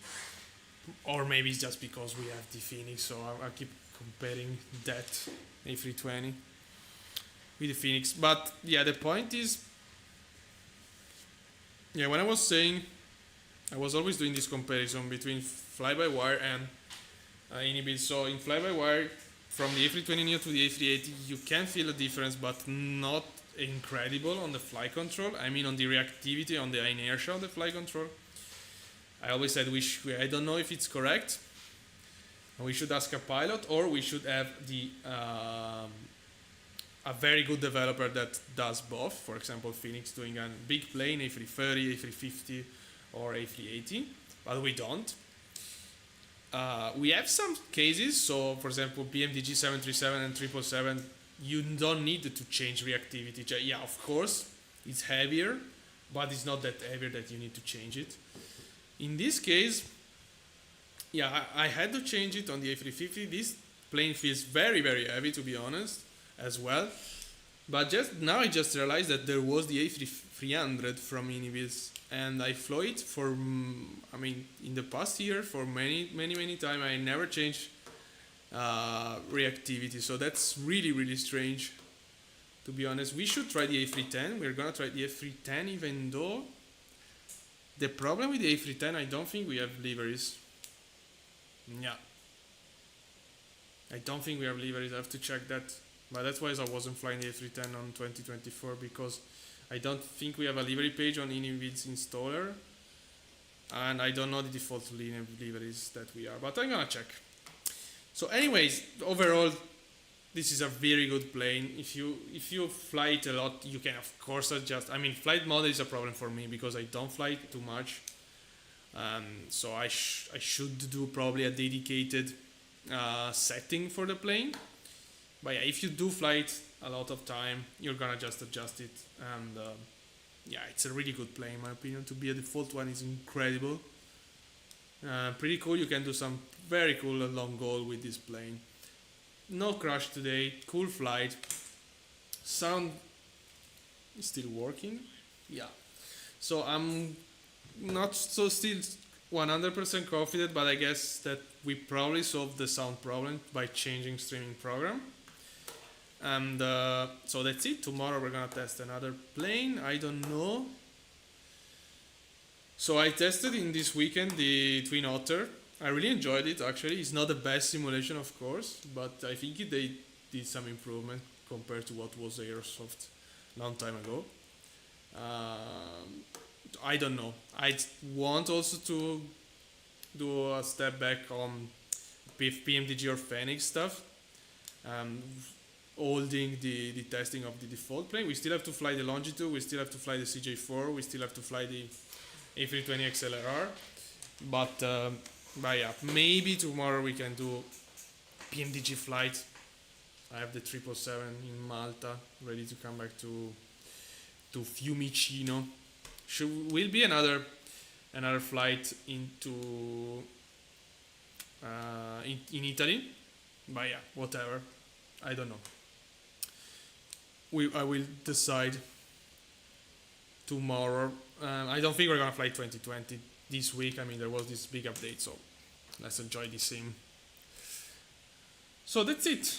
Or maybe it's just because we have the Phoenix, so I keep comparing that A320 with the Phoenix. But yeah, the point is, yeah, when I was saying, I was always doing this comparison between fly-by-wire and Unibuild. So in fly-by-wire, from the A320neo to the A380, you can feel a difference, but not incredible on the flight control. I mean, on the reactivity, on the inertia of the flight control. I always said I don't know if it's correct. We should ask a pilot, or we should have a very good developer that does both. For example, Phoenix doing a big plane, A330, A350, or A380, but we don't. We have some cases, so for example, PMDG 737 and 777, you don't need to change reactivity. Yeah, of course, it's heavier, but it's not that heavier that you need to change it. In this case, yeah, I had to change it on the A350. This plane feels very, very heavy, to be honest, as well. But just now I just realized that there was the A300 from Inivis, and I flew it for, in the past year for many times. I never changed reactivity, so that's really, really strange, to be honest. We should try the A310. We're gonna try the A310, even though the problem with the A310, I don't think we have liveries. Yeah, I don't think we have liveries. I have to check that. But that's why I wasn't flying the A310 on 2024, because I don't think we have a livery page on Inivid's installer, and I don't know the default liveries that we are, but I'm gonna check. So anyways, overall, this is a very good plane. If you fly it a lot, you can of course adjust. Flight mode is a problem for me because I don't fly it too much. So I should do probably a dedicated setting for the plane. But yeah, if you do fly it a lot of time, you're gonna just adjust it. And yeah, it's a really good plane in my opinion. To be a default one is incredible. Pretty cool. You can do some very cool long haul with this plane. No crash today. Cool flight. Sound is still working. Yeah. So I'm not so still 100% confident, but I guess that we probably solved the sound problem by changing streaming program. And so that's it. Tomorrow we're gonna test another plane. I don't know. So I tested in this weekend the Twin Otter. I really enjoyed it actually. It's not the best simulation of course, but I think they did some improvement compared to what was Aerosoft long time ago. I don't know. I want also to do a step back on PMDG or Phoenix stuff. Holding the testing of the default plane. We still have to fly the Longitude, we still have to fly the CJ4, we still have to fly the A320 XLR. But yeah, maybe tomorrow we can do PMDG flight. I have the 777 in Malta ready to come back to Fiumicino. Will be another flight into in Italy. But yeah, whatever. I don't know. I will decide tomorrow. I don't think we're gonna fly 2020 this week. There was this big update, so let's enjoy the sim. So that's it.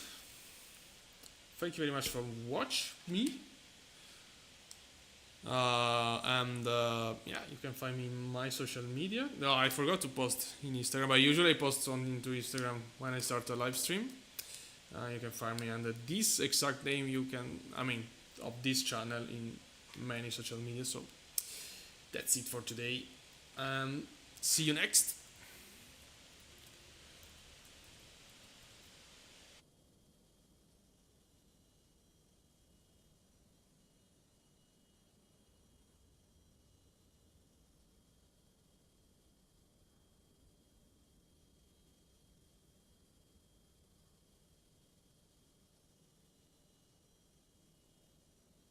Thank you very much for watching me. Yeah, you can find me in my social media. No, I forgot to post in Instagram. I usually post into Instagram when I start a live stream. You can find me under this exact name. Of this channel in many social media. So that's it for today. See you next.